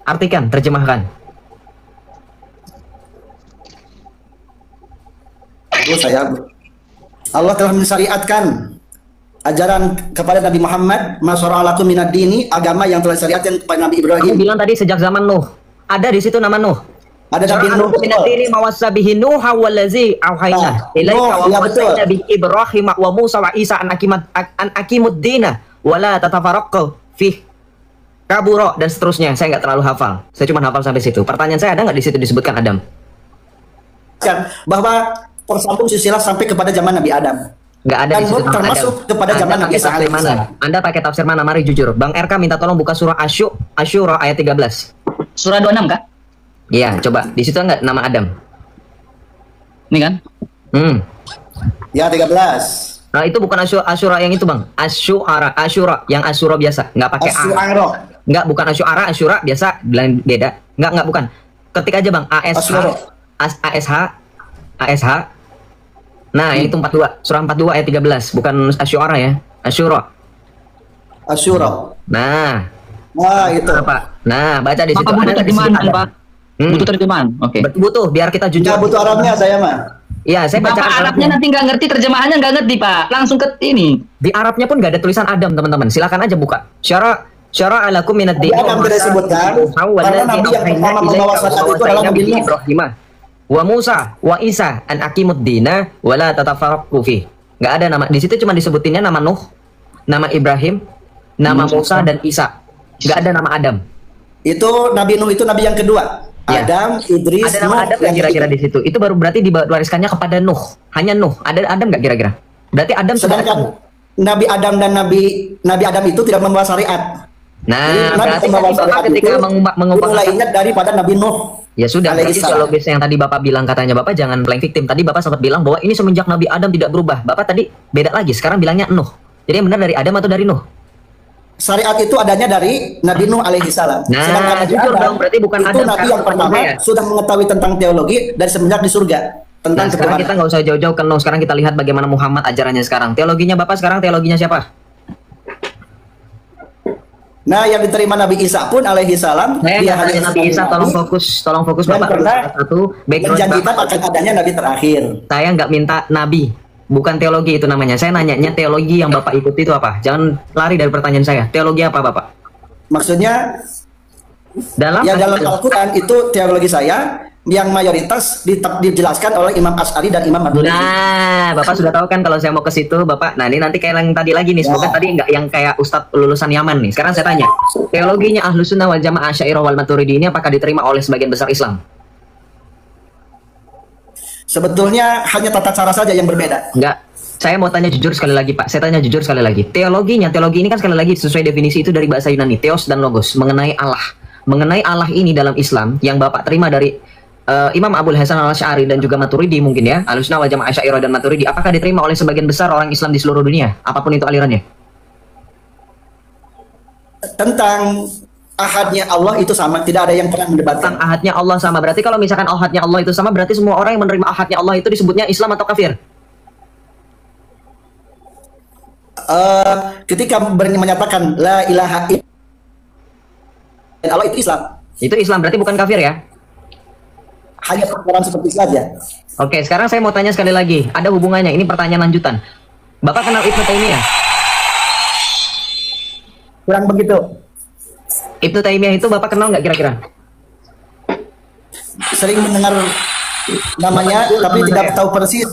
Artikan, terjemahkan. Allah telah mensyariatkan ajaran kepada Nabi Muhammad, masyara'alakum minad-dini, agama yang telah disyariatkan kepada Nabi Ibrahim. Kamu bilang tadi sejak zaman Nuh. Ada di situ nama Nuh. Ada Nabi Nuh. Minad-dini mawassa bihi Nuh wallazi auhayna ilaika wa wasaina bi Ibrahim wa Musa wa Isa an aqimud dina wa la tatafarraqu fi kabura dan seterusnya. Saya nggak terlalu hafal. Saya cuma hafal sampai situ. Pertanyaan saya, ada nggak di situ disebutkan Adam? Bahwa tersambung silsilah sampai kepada zaman Nabi Adam. Nggak ada dan di situ termasuk Adam. Kepada zaman Nabi Isa mana? Anda pakai tafsir mana? Mari jujur. Bang RK minta tolong buka surah Asy-Syu'ara ayat 13. Surah 26 kah? Iya, coba. Di situ nggak nama Adam? Ini kan? Ya 13. Nah, itu bukan Asy-Syu'ara yang itu, Bang. Asy-Syu'ara yang Asyura biasa, nggak pakai A. Nggak, bukan Asy-Syu'ara, Asyura biasa, beda. Nggak, bukan. Ketik aja, Bang. ASH. Nah, yang itu 42. Surah 42 ayat 13, bukan Asy-Syu'ara ya. Asyura. Nah. Wah, itu. Apa? Nah, baca di situ. Bapak butuh terjemahan, Pak. Butuh terjemahan. Oke. Butuh biar kita jujur. Nggak butuh Arabnya saya mah. Iya, saya Bapak bacakan Arabnya nanti nggak ngerti, terjemahannya nggak ngerti Pak. Langsung ke ini. Di Arabnya pun nggak ada tulisan Adam, teman-teman. Silakan aja buka. Syara alakum minad din. Adam tidak disebutkan karena nabi yang pertama membawa syariat itu adalah Nabi Nuh. Ibrahim wa Musa wa Isa an aqimud dina wa la tatafarraqu fi. Nggak ada nama. Di situ cuma disebutinnya nama Nuh, nama Ibrahim, nama Musa dan Isa. Nggak ada nama Adam. Itu Nabi Nuh itu nabi yang kedua. Ya. Adam, Idris, Ada nama Nuh, Adam nggak kira-kira di situ? Itu baru berarti diwariskannya kepada Nuh. Hanya Nuh. Ada Adam nggak kira-kira? Berarti Adam sudah. Sedangkan Nabi Adam dan Nabi Adam itu tidak membawa syariat. Nah, Jadi, berarti membawa kan Bapak syariat ketika itu mengubah mulai ingat daripada Nabi Nuh. ya sudah, berarti alaihissalam. kalau biasanya yang tadi Bapak bilang katanya Bapak jangan playing victim. Tadi Bapak sempat bilang bahwa ini semenjak Nabi Adam tidak berubah. Bapak tadi beda lagi, sekarang bilangnya Nuh. Jadi yang benar dari Adam atau dari Nuh? Syariat itu adanya dari Nabi Nuh alaihissalam. Nah, Sedangkan Nabi jujur Adam dong, berarti bukan itu Adam Nabi sekarang yang pertama ya. sudah mengetahui tentang teologi dari semenjak di surga tentang Nah, sekarang kita ketuhanan. nggak usah jauh-jauh ke Nuh. Sekarang kita lihat bagaimana Muhammad ajarannya sekarang. Teologinya Bapak sekarang teologinya siapa? Nah, yang diterima Nabi Isa pun alaihissalam Saya nggak tanya Nabi Isa, tolong fokus dan Bapak. pernah Satu, background menjanjikan Bapak. akan adanya Nabi terakhir. Saya nggak minta Nabi, bukan teologi itu namanya. Saya nanyanya teologi yang Bapak ikuti itu apa? Jangan lari dari pertanyaan saya. Teologi apa Bapak? Maksudnya Dalam ya dalam Al-Quran itu teologi saya yang mayoritas dijelaskan oleh Imam Asy'ari dan Imam Maturidi. Nah, Bapak sudah tahu kan kalau saya mau ke situ, Bapak. Nah, ini nanti kayak yang tadi lagi nih. Semoga tadi nggak yang kayak Ustadz lulusan Yaman nih. Sekarang saya tanya, teologinya Ahlus Sunnah wal Jamaah Asy'ariyah wal Maturidi ini apakah diterima oleh sebagian besar Islam? Sebetulnya hanya tata cara saja yang berbeda. Enggak. Saya mau tanya jujur sekali lagi, Pak. Saya tanya jujur sekali lagi. Teologi ini kan sekali lagi sesuai definisi itu dari bahasa Yunani, theos dan logos, mengenai Allah. Mengenai Allah ini dalam Islam yang Bapak terima dari Imam Abul Hasan al-Asy'ari dan juga Maturidi mungkin ya, Ahlussunnah wal Jamaah Asy'ariyah dan Maturidi, apakah diterima oleh sebagian besar orang Islam di seluruh dunia, apapun itu alirannya? Tentang ahadnya Allah itu sama, tidak ada yang pernah mendebatkan. Tentang ahadnya Allah sama, berarti kalau misalkan ahadnya Allah itu sama, berarti semua orang yang menerima ahadnya Allah itu disebutnya Islam atau kafir? Ketika menyatakan la ilaha illallah Allah itu Islam. Itu Islam, berarti bukan kafir ya? Hanya perkara seperti saja. Oke, sekarang saya mau tanya sekali lagi. Ada hubungannya, ini pertanyaan lanjutan. Bapak kenal Ibnu Taimiyah? Kurang begitu. Ibnu Taimiyah itu Bapak kenal nggak kira-kira? Sering mendengar namanya, tapi tidak tahu persis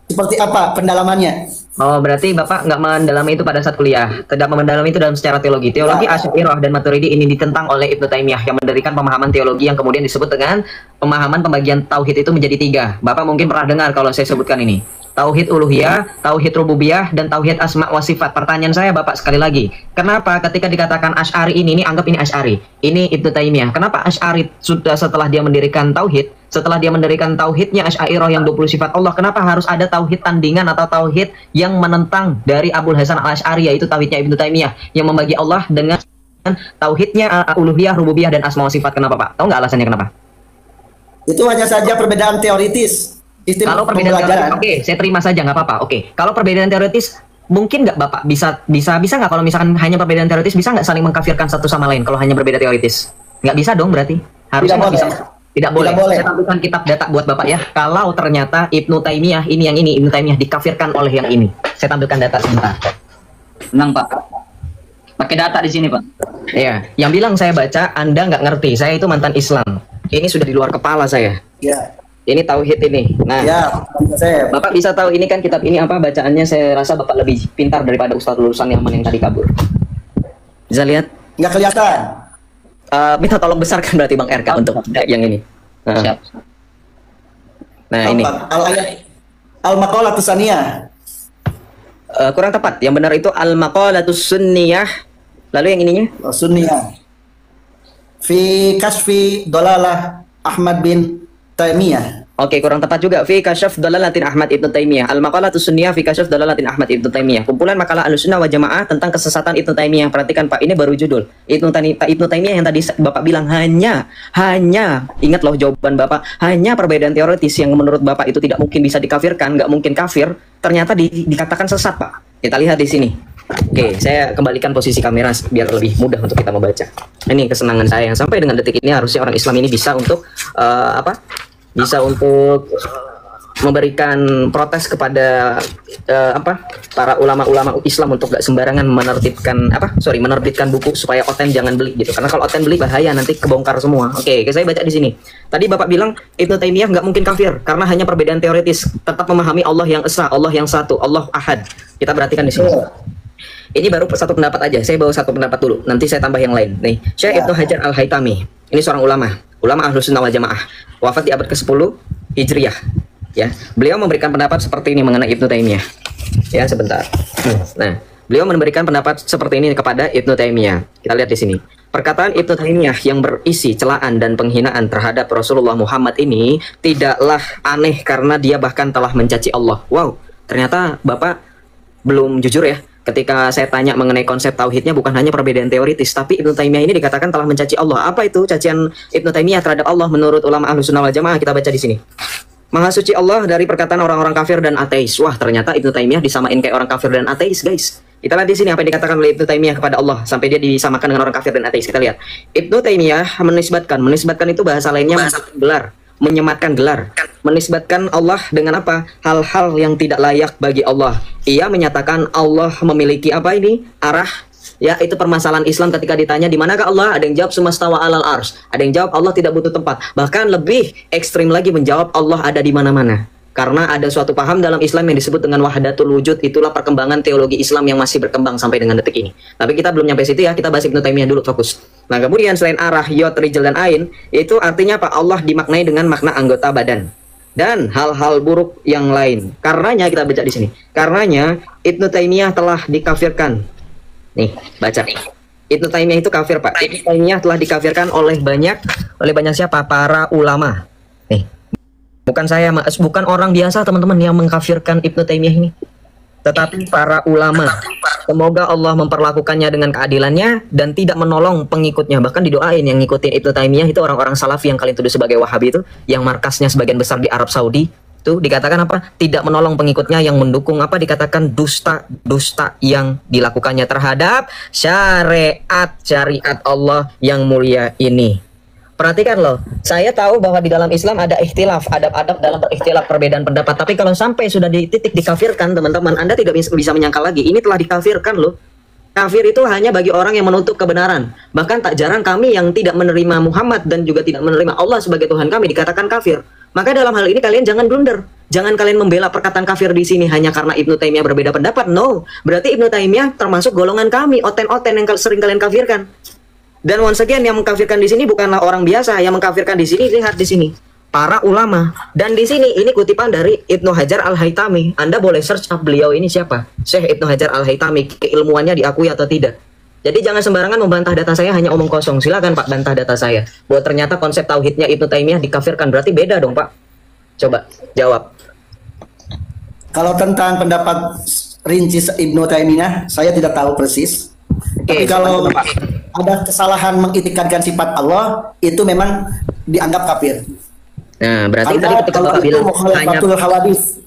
seperti apa pendalamannya. Oh, berarti Bapak nggak mendalami itu pada saat kuliah. Tidak mendalami itu dalam secara teologi. Teologi Asy'ariyah dan Maturidi ini ditentang oleh Ibnu Taimiyah yang mendirikan pemahaman teologi yang kemudian disebut dengan pemahaman pembagian tauhid itu menjadi 3. Bapak mungkin pernah dengar kalau saya sebutkan ini. Tauhid uluhiyah, tauhid rububiyah, dan tauhid asma wa sifat. Pertanyaan saya Bapak sekali lagi, kenapa ketika dikatakan Asy'ari ini anggap ini Asy'ari, ini Ibnu Taimiyah, kenapa Asy'ari sudah setelah dia mendirikan tauhid, setelah dia mendirikan tauhidnya Asy'ariyah yang 20 sifat Allah, kenapa harus ada tauhid tandingan atau tauhid yang menentang dari Abul Hasan al-Asy'ari, yaitu tauhidnya Ibnu Taimiyah yang membagi Allah dengan tauhidnya uluhiyah, rububiyah, dan asma wa sifat? Kenapa Pak? Tahu nggak alasannya kenapa? Itu hanya saja perbedaan teoritis. Kalau perbedaan teoritis, oke, saya terima saja nggak apa-apa. Oke, kalau perbedaan teoritis, mungkin nggak Bapak bisa nggak kalau misalkan hanya perbedaan teoritis, bisa nggak saling mengkafirkan satu sama lain kalau hanya berbeda teoritis? Nggak bisa dong berarti. Harusnya nggak bisa. Tidak boleh. Saya tampilkan kitab data buat Bapak ya. Kalau ternyata Ibnu Taimiyah ini Ibnu Taimiyah dikafirkan oleh yang ini, saya tampilkan data sebentar. Tenang Pak. Pakai data di sini Pak. Iya, yang bilang saya baca, Anda nggak ngerti. Saya itu mantan Islam. Ini sudah di luar kepala saya. Ya. Ini tauhid ini. Nah, ya, saya. Bapak bisa tahu ini kan kitab ini apa bacaannya? Saya rasa Bapak lebih pintar daripada Ustadz lulusan Yaman yang tadi kabur. Bisa lihat? Nggak kelihatan. Minta tolong besarkan berarti Bang RK untuk yang ini. Siap. Nah, ini. Al-Maqalatus Sunniyah. Kurang tepat. Yang benar itu Al-Maqalatus Sunniyah. Lalu yang ininya? Sunniyah. Fi Kasfi Dalalah Ahmad bin Taimiyah. Oke, kurang tepat juga. Fi Kasyaf Dalalatin Ahmad Ibnu Taimiyah. Al-Maqalatus Sunniyah fi Kasyaf Dalalatin Ahmad Ibnu Taimiyah. Kumpulan makalah Ahlussunnah wal Jamaah tentang kesesatan Ibnu Taimiyah. Perhatikan Pak, ini baru judul. Ibnu Taimiyah yang tadi Bapak bilang hanya ingat loh jawaban Bapak, hanya perbedaan teoritis yang menurut Bapak itu tidak mungkin bisa dikafirkan, nggak mungkin kafir, ternyata dikatakan sesat, Pak. Kita lihat di sini. Oke, saya kembalikan posisi kamera biar lebih mudah untuk kita membaca. Ini kesenangan saya yang sampai dengan detik ini harusnya orang Islam ini bisa untuk bisa untuk memberikan protes kepada para ulama-ulama Islam untuk gak sembarangan menerbitkan buku supaya Oten jangan beli gitu. Karena kalau Oten beli bahaya, nanti kebongkar semua. Oke, saya baca di sini. Tadi Bapak bilang Ibnu Taimiyah nggak mungkin kafir karena hanya perbedaan teoritis, tetap memahami Allah yang esa, Allah yang satu, Allah Ahad. Kita perhatikan di sini. Ini baru satu pendapat aja. Saya bawa satu pendapat dulu, nanti saya tambah yang lain. Nih, Syekh Ibnu Hajar Al-Haytami. Ini seorang ulama Ahlus Sunnah wal Jamaah. Wafat di abad ke-10 Hijriyah. Ya, beliau memberikan pendapat seperti ini mengenai Ibnu Taimiyah. Ya, sebentar. Nah, beliau memberikan pendapat seperti ini kepada Ibnu Taimiyah. Kita lihat di sini. Perkataan Ibnu Taimiyah yang berisi celaan dan penghinaan terhadap Rasulullah Muhammad ini tidaklah aneh karena dia bahkan telah mencaci Allah. Wow, ternyata Bapak belum jujur ya. Ketika saya tanya mengenai konsep tauhidnya, bukan hanya perbedaan teoritis, tapi Ibnu Taimiyah ini dikatakan telah mencaci Allah. Apa itu cacian Ibnu Taimiyah terhadap Allah menurut ulama Ahlus Sunnah wal Jamaah? Kita baca di sini. Maha suci Allah dari perkataan orang-orang kafir dan ateis. Wah, ternyata Ibnu Taimiyah disamain kayak orang kafir dan ateis, guys. Kita lihat di sini apa yang dikatakan oleh Ibnu Taimiyah kepada Allah sampai dia disamakan dengan orang kafir dan ateis. Kita lihat. Ibnu Taimiyah menisbatkan itu bahasa lainnya gelar, menyematkan gelar, menisbatkan Allah dengan apa? Hal-hal yang tidak layak bagi Allah. Ia menyatakan Allah memiliki apa ini? Arah. Ya, itu permasalahan Islam ketika ditanya di manakah Allah, ada yang jawab sumastawa alal ars, ada yang jawab Allah tidak butuh tempat, bahkan lebih ekstrim lagi menjawab Allah ada di mana-mana. Karena ada suatu paham dalam Islam yang disebut dengan wahdatul wujud. Itulah perkembangan teologi Islam yang masih berkembang sampai dengan detik ini. Tapi kita belum nyampe situ ya, kita bahas Ibnu Taimiyah dulu, fokus. Nah, kemudian selain arah, yod, rijal, dan ain, itu artinya apa? Allah dimaknai dengan makna anggota badan dan hal-hal buruk yang lain. Karenanya kita baca di sini. Karenanya Ibnu Taimiyah telah dikafirkan. Nih, baca. Ibnu Taimiyah itu kafir, Pak. Ibnu Taimiyah telah dikafirkan oleh banyak siapa? Para ulama. Nih. Bukan orang biasa, teman-teman, yang mengkafirkan Ibnu Taimiyah ini. Tetapi para ulama. Semoga Allah memperlakukannya dengan keadilannya dan tidak menolong pengikutnya. Bahkan didoain yang ngikutin Ibnu Taimiyah itu orang-orang Salafi yang kalian tuduh sebagai Wahabi itu, yang markasnya sebagian besar di Arab Saudi. Itu dikatakan apa? Tidak menolong pengikutnya, yang mendukung apa? Dikatakan dusta yang dilakukannya terhadap syariat Allah yang mulia ini. Perhatikan loh, saya tahu bahwa di dalam Islam ada ikhtilaf, adab-adab dalam berikhtilaf, perbedaan pendapat. Tapi kalau sampai sudah di titik dikafirkan, teman-teman, Anda tidak bisa menyangkal lagi. Ini telah dikafirkan loh. Kafir itu hanya bagi orang yang menutup kebenaran. Bahkan tak jarang kami yang tidak menerima Muhammad dan juga tidak menerima Allah sebagai Tuhan kami dikatakan kafir. Maka dalam hal ini kalian jangan blunder. Jangan kalian membela perkataan kafir di sini hanya karena Ibnu Taimiyah berbeda pendapat. No, berarti Ibnu Taimiyah termasuk golongan kami, oten-oten yang sering kalian kafirkan. Dan once again, yang mengkafirkan di sini bukanlah orang biasa. Yang mengkafirkan di sini, lihat di sini, para ulama. Dan di sini ini kutipan dari Ibnu Hajar Al-Haytami. Anda boleh search up beliau ini siapa? Syekh Ibnu Hajar Al-Haytami, keilmuannya diakui atau tidak. Jadi jangan sembarangan membantah data saya hanya omong kosong. Silakan Pak bantah data saya. Bahwa ternyata konsep tauhidnya Ibnu Taimiyah dikafirkan, berarti beda dong Pak. Coba jawab. Kalau tentang pendapat rinci Ibnu Taimiyah, saya tidak tahu persis. Tapi kalau ada kesalahan mengitikadkan sifat Allah, itu memang dianggap kafir. Nah, berarti tadi ketika Bapak bilang hanya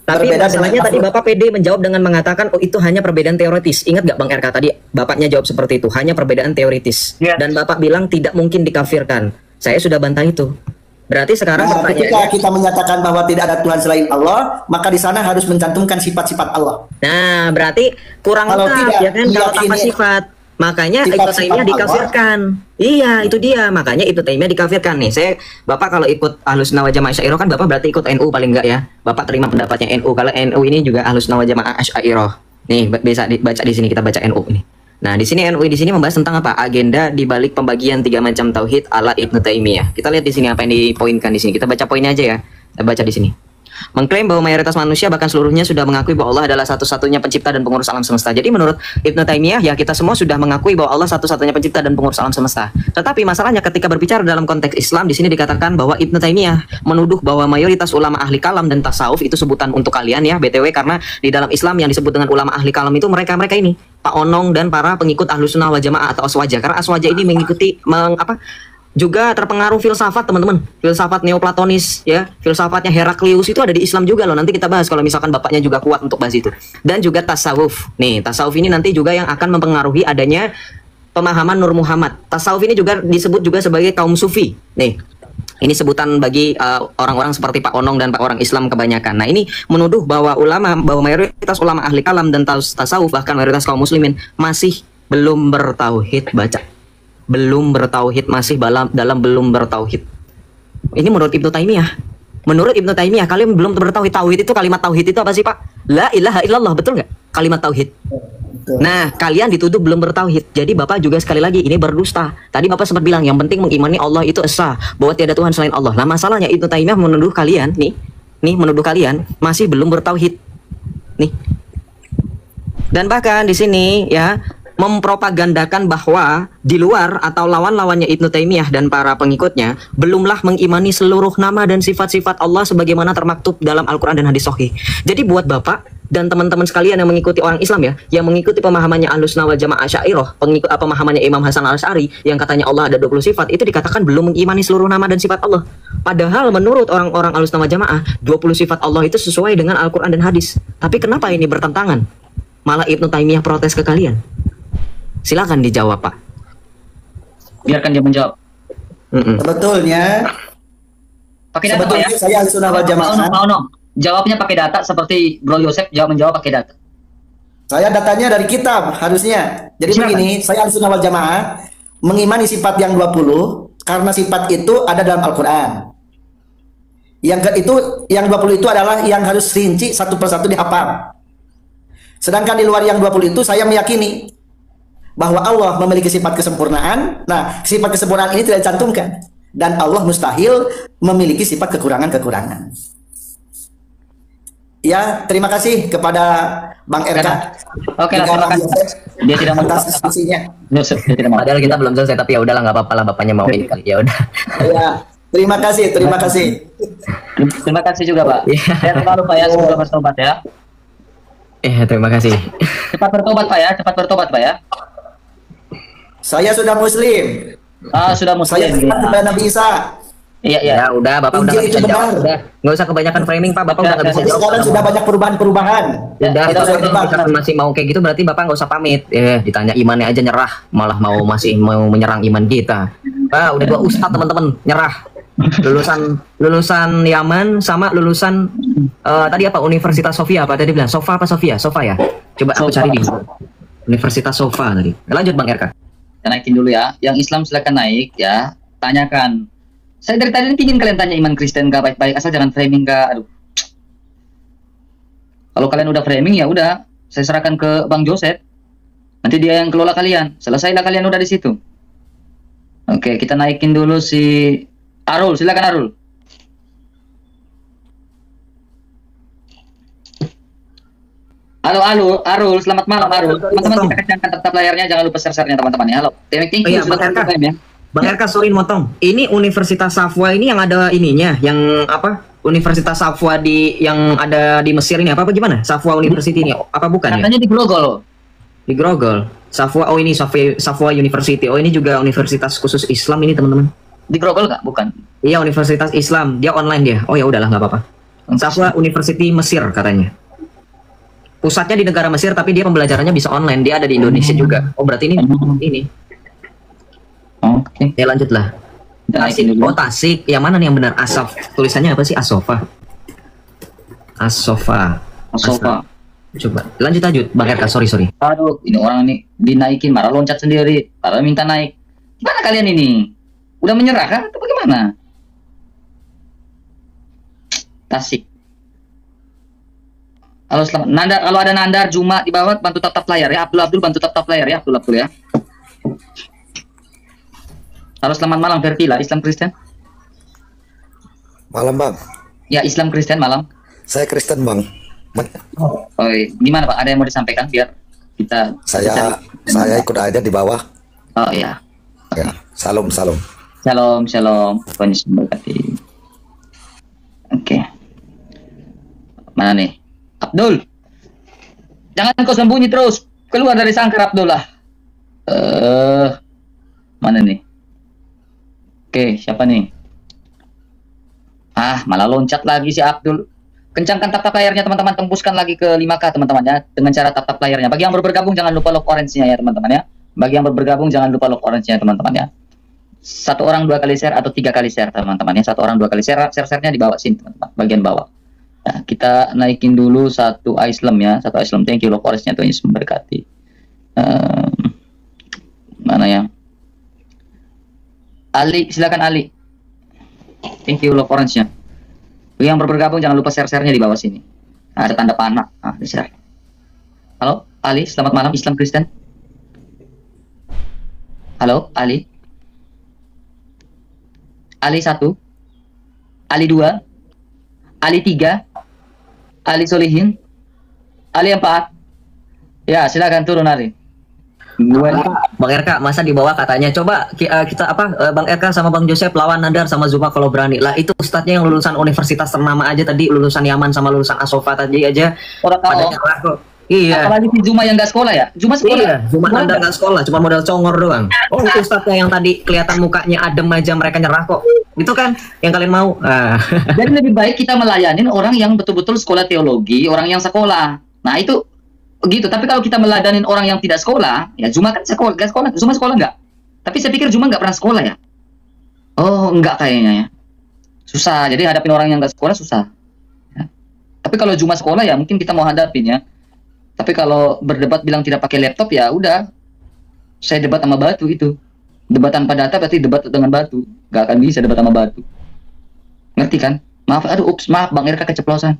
tapi masalahnya tadi Bapak PD menjawab dengan mengatakan oh itu hanya perbedaan teoritis. Ingat gak Bang RK tadi Bapaknya jawab seperti itu, hanya perbedaan teoritis. Dan Bapak bilang tidak mungkin dikafirkan. Saya sudah bantah itu. Berarti sekarang ketika kita menyatakan bahwa tidak ada Tuhan selain Allah, maka di sana harus mencantumkan sifat-sifat Allah. Nah, berarti kurang lengkap ya kan kalau tanpa sifat. Makanya Ibnu Taimiyah dikafirkan. Iya, itu dia. Makanya Ibnu Taimiyah dikafirkan nih. Bapak kalau ikut Ahlus Sunnah wal Jamaah Asy'ariyah kan Bapak berarti ikut NU paling enggak ya? Bapak terima pendapatnya NU. Kalau NU ini juga Ahlus Sunnah wal Jamaah Asy'ariyah. Nih, bisa dibaca di sini, kita baca NU nih. Nah, di sini NU di sini membahas tentang apa? Agenda di balik pembagian 3 macam tauhid ala Ibnu Taimiyah. Kita lihat di sini apa yang dipoinkan di sini. Kita baca poinnya aja ya. Kita baca di sini. Mengklaim bahwa mayoritas manusia bahkan seluruhnya sudah mengakui bahwa Allah adalah satu-satunya pencipta dan pengurus alam semesta. Jadi menurut Ibnu Taimiyah ya kita semua sudah mengakui bahwa Allah satu-satunya pencipta dan pengurus alam semesta. Tetapi masalahnya ketika berbicara dalam konteks Islam di sini dikatakan bahwa Ibnu Taimiyah menuduh bahwa mayoritas ulama ahli kalam dan tasawuf itu sebutan untuk kalian ya BTW, karena di dalam Islam yang disebut dengan ulama ahli kalam itu mereka-mereka ini Pak Onong dan para pengikut Ahlus Sunnah wal Jamaah atau Aswaja. Karena Aswaja ini mengikuti juga terpengaruh filsafat teman-teman, filsafat neoplatonis ya, filsafatnya Heraklius itu ada di Islam juga loh. Nanti kita bahas kalau misalkan bapaknya juga kuat untuk bahas itu. Dan juga tasawuf. Nih, tasawuf ini nanti juga yang akan mempengaruhi adanya pemahaman Nur Muhammad. Tasawuf ini juga disebut juga sebagai kaum sufi. Nih, Ini sebutan bagi orang-orang seperti Pak Onong dan Pak orang Islam kebanyakan. Nah, ini menuduh bahwa mayoritas ulama ahli kalam dan tasawuf, bahkan mayoritas kaum muslimin masih belum bertauhid, baca. Belum bertauhid, masih dalam belum bertauhid. Ini menurut Ibnu Taimiyah. Menurut Ibnu Taimiyah, kalian belum bertauhid. Tauhid itu, kalimat tauhid itu apa sih, Pak? La ilaha illallah, betul nggak? Kalimat tauhid. Nah, kalian dituduh belum bertauhid. Jadi Bapak juga sekali lagi ini berdusta. Tadi Bapak sempat bilang yang penting mengimani Allah itu esa, bahwa tiada Tuhan selain Allah. Nah, masalahnya Ibnu Taimiyah menuduh kalian nih menuduh kalian masih belum bertauhid. Nih. Dan bahkan di sini ya mempropagandakan bahwa di luar atau lawan-lawannya Ibnu Taimiyah dan para pengikutnya belumlah mengimani seluruh nama dan sifat-sifat Allah sebagaimana termaktub dalam Al-Quran dan hadis sahih. Jadi buat Bapak dan teman-teman sekalian yang mengikuti orang Islam ya, yang mengikuti pemahamannya Ahlussunnah wal Jamaah Asy'ariyah, pemahamannya Imam Hasan Al-Asy'ari yang katanya Allah ada 20 sifat, itu dikatakan belum mengimani seluruh nama dan sifat Allah. Padahal menurut orang-orang Ahlussunnah wal Jamaah, 20 sifat Allah itu sesuai dengan Al-Quran dan hadis. Tapi kenapa ini bertentangan? Malah Ibnu Taimiyah protes ke kalian. Silakan dijawab, Pak. Biarkan dia menjawab. Sebetulnya Pakai data, Pak, ya? saya Ahlussunnah wal Jamaah. Jawabnya pakai data seperti Bro Yosef menjawab pakai data. Saya datanya dari kitab harusnya. Jadi Silakan. begini, saya Ahlussunnah wal Jamaah mengimani sifat yang 20 karena sifat itu ada dalam Al-Qur'an. Yang 20 itu adalah yang harus rinci satu persatu dihafal. Sedangkan di luar yang 20 itu saya meyakini bahwa Allah memiliki sifat kesempurnaan. Nah, sifat kesempurnaan ini tidak dicantumkan dan Allah mustahil memiliki sifat kekurangan-kekurangan. Ya, terima kasih kepada Bang RK. Oke lah, terima kasih. Dia tidak mau atas diskusinya. Padahal kita belum selesai, tapi ya udahlah, nggak apa-apa lah, bapaknya mau ini kali. Ya udah. Ya, terima kasih. Terima kasih juga, Pak. Dan jangan lupa ya, sebelum bertobat ya. Terima kasih. Cepat bertobat, Pak ya. Cepat bertobat, Pak ya. Saya sudah muslim. Sudah muslim. Saya kepada Nabi Isa. Iya. Ya udah, Bapak udah nggak bisa jawab. Udah, nggak usah kebanyakan framing, Pak. Bapak udah nggak bisa jawab. Sekarang sudah banyak perubahan. Udah, kalau masih mau kayak gitu berarti Bapak nggak usah pamit. Ditanya imannya aja nyerah, malah masih mau menyerang iman kita. Udah 2 ustadz teman-teman nyerah. Lulusan Yaman sama lulusan tadi apa Universitas Sofia apa tadi bilang Sofa apa Sofia ya. Coba aku cari di Universitas Sofa tadi. Lanjut Bang RK. Kita naikin dulu ya. Yang Islam silakan naik ya. Tanyakan. Saya dari tadi pingin kalian tanya iman Kristen gak baik-baik, asal jangan framing gak. Aduh. Kalau kalian udah framing ya udah, saya serahkan ke Bang Joseph. Nanti dia yang kelola kalian. Selesailah kalian udah di situ. Oke, kita naikin dulu si Arul, silakan Arul. Halo Arul, selamat malam Arul. Teman-teman kita kencangkan tetap layarnya, jangan lupa share-nya teman-teman ya. Halo. Thank you sudah Bang RK. ya. Bang RK, sorry motong. Ini Universitas Safwa ini yang ada ininya, yang apa? Universitas Safwa yang ada di Mesir ini apa gimana? Safwa University ini apa bukan? Katanya di Grogol. Di Grogol. Safwa, ini Safwa University. Oh, ini juga universitas khusus Islam ini, teman-teman. Di Grogol nggak? Bukan. Iya, Universitas Islam. Dia online dia. Oh ya udahlah, nggak apa-apa. Safwa University Mesir katanya. Pusatnya di negara Mesir, tapi dia pembelajarannya bisa online. Dia ada di Indonesia juga. Oh, berarti ini. Oke. Ya lanjutlah. Tasik. Oh, Tasik. Yang mana nih yang benar? Asaf. Tulisannya apa sih? Asofa. Coba lanjut Bang RK. Sorry. Aduh, ini orang ini dinaikin, marah loncat sendiri, marah minta naik. Gimana kalian ini? Udah menyerah kan? Atau bagaimana? Tasik. Halo, selamat. Nandar, kalau ada Nandar Juma di bawah, bantu tap layar ya. Abdul bantu tap layar ya. Abdul ya. Halo, selamat malam Vertila, Islam Kristen. Malam Bang. Ya, Islam Kristen malam. Saya Kristen Bang. Oh, gimana Pak? Ada yang mau disampaikan biar kita? Saya ikut aja di bawah. Oh iya. Ya, salam. Shalom. Oke. Mana nih? Abdul. Jangan kau sembunyi terus. Keluar dari sangkar Abdul lah. Mana nih? Oke, siapa nih? Malah loncat lagi si Abdul. Kencangkan tap layarnya teman-teman, tembuskan lagi ke 5K teman-teman ya, dengan cara tap layarnya. Bagi yang baru bergabung jangan lupa lock orange-nya ya teman-teman ya. Bagi yang baru bergabung jangan lupa lock orange-nya teman-teman ya. Satu orang 2 kali share atau 3 kali share teman-teman ya. Satu orang 2 kali share, share-nya di bawah sini teman-teman, bagian bawah. Nah, kita naikin dulu satu Islam ya, satu Islam. Thank you Lord Forest-nya, Tuhan Yesus memberkati. Mana ya? Ali, silakan Ali. Thank you Lord Forest-nya. Yang bergabung jangan lupa share-nya di bawah sini. Nah, ada tanda panah. Nah, di share. Halo Ali, selamat malam Islam Kristen. Halo Ali. Ali 1, Ali 2, Ali 3, Ali Solihin, Ali 4. Ya, silakan turun Ali. Bang RK, masa di bawah katanya coba kita Bang RK sama Bang Joseph lawan Nadar sama Zuma kalau berani. Lah itu ustadznya yang lulusan universitas ternama aja tadi, lulusan Yaman sama lulusan Asofa tadi aja. Orang tahu. Iya. Apalagi si Zuma yang nggak sekolah ya? Zuma sekolah. Iya, Zuma Nadar nggak sekolah, cuma modal congor doang. Oh, itu ustadznya yang tadi kelihatan mukanya adem aja mereka nyerah kok. Itu kan yang kalian mau. Jadi lebih baik kita melayanin orang yang betul-betul sekolah teologi, orang yang sekolah. Nah itu begitu. Tapi kalau kita melayanin orang yang tidak sekolah, ya Zuma kan sekolah, nggak sekolah. Zuma sekolah nggak? Tapi saya pikir Zuma nggak pernah sekolah ya. Oh nggak kayaknya ya. Susah. Jadi hadapin orang yang nggak sekolah susah. Ya. Tapi kalau Zuma sekolah ya mungkin kita mau hadapin ya. Tapi kalau berdebat bilang tidak pakai laptop ya udah. Saya debat sama batu itu. Debat tanpa data berarti debat dengan batu. Gak akan bisa debat sama batu. Ngerti kan? Maaf, maaf Bang Irka keceplosan.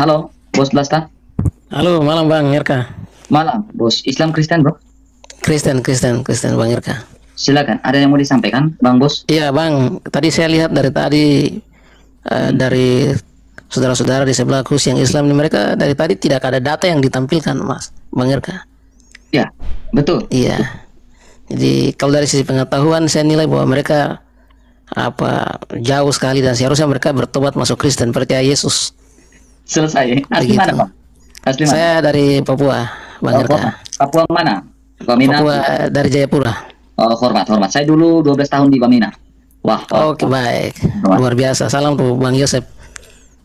Halo, Bos Blasta. Halo, malam Bang Irka. Malam, Bos. Islam Kristen, Bro? Kristen Bang Irka. Silakan, ada yang mau disampaikan, Bang Bos? Iya, Bang. Tadi saya lihat dari tadi dari saudara-saudara di sebelahku yang Islam ini, mereka dari tadi tidak ada data yang ditampilkan, Mas Bang Irka. Ya, betul. Iya. Jadi kalau dari sisi pengetahuan saya nilai bahwa mereka jauh sekali dan seharusnya mereka bertobat masuk Kristen percaya Yesus. Selesai. Asli mana, Bang? Asli mana? Saya dari Papua, Bang Irka. Papua mana? Papua dari Jayapura. Oh, hormat. Saya dulu 12 tahun di Bamina. Wah. Oke, baik. Luar biasa. Salam tuh Bang Yosep.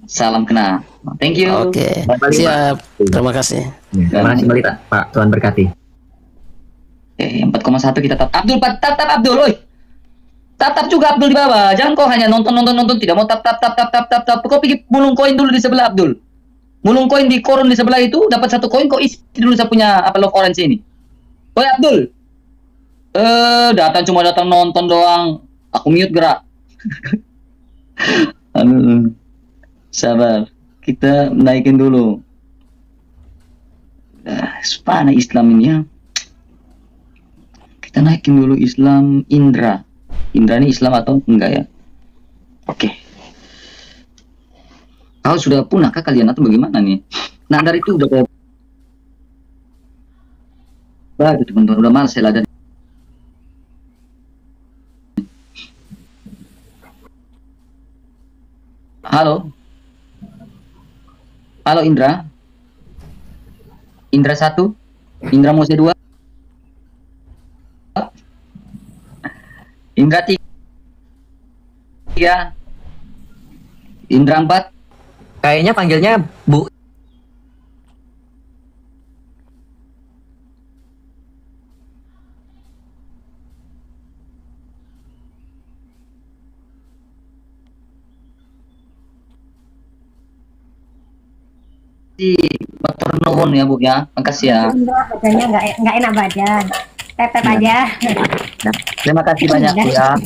Salam kenal. Thank you. Oke. Siap. Terima kasih. Terima kasih Melita, Pak. Tuhan berkati. 4,1 kita tap. Tap Abdul, oi. Tap juga Abdul di bawah. Jangan kau hanya nonton tidak mau tap. Kau pergi mulung koin dulu di sebelah Abdul. Mulung koin di koron di sebelah itu dapat 1 koin, kau isi dulu saya punya love orange ini. Oi Abdul. Datang nonton doang. Aku mute gerak. Sabar. Kita naikin dulu. Mana Islam ini ya? Kita naikin dulu Islam Indra. Indra ini Islam atau enggak ya? Oke. Kau sudah punah kah kalian atau bagaimana nih? Nah dari itu udah kayak teman-teman udah malas saya lada. Halo Indra. Indra 1, Indra Mose 2, Indra 3, Indra 4. Kayaknya panggilnya Bu. Motor nuhun ya Bu ya, makasih ya. Badannya nggak enak badan, tetep aja. Terima kasih banyak Bu ya.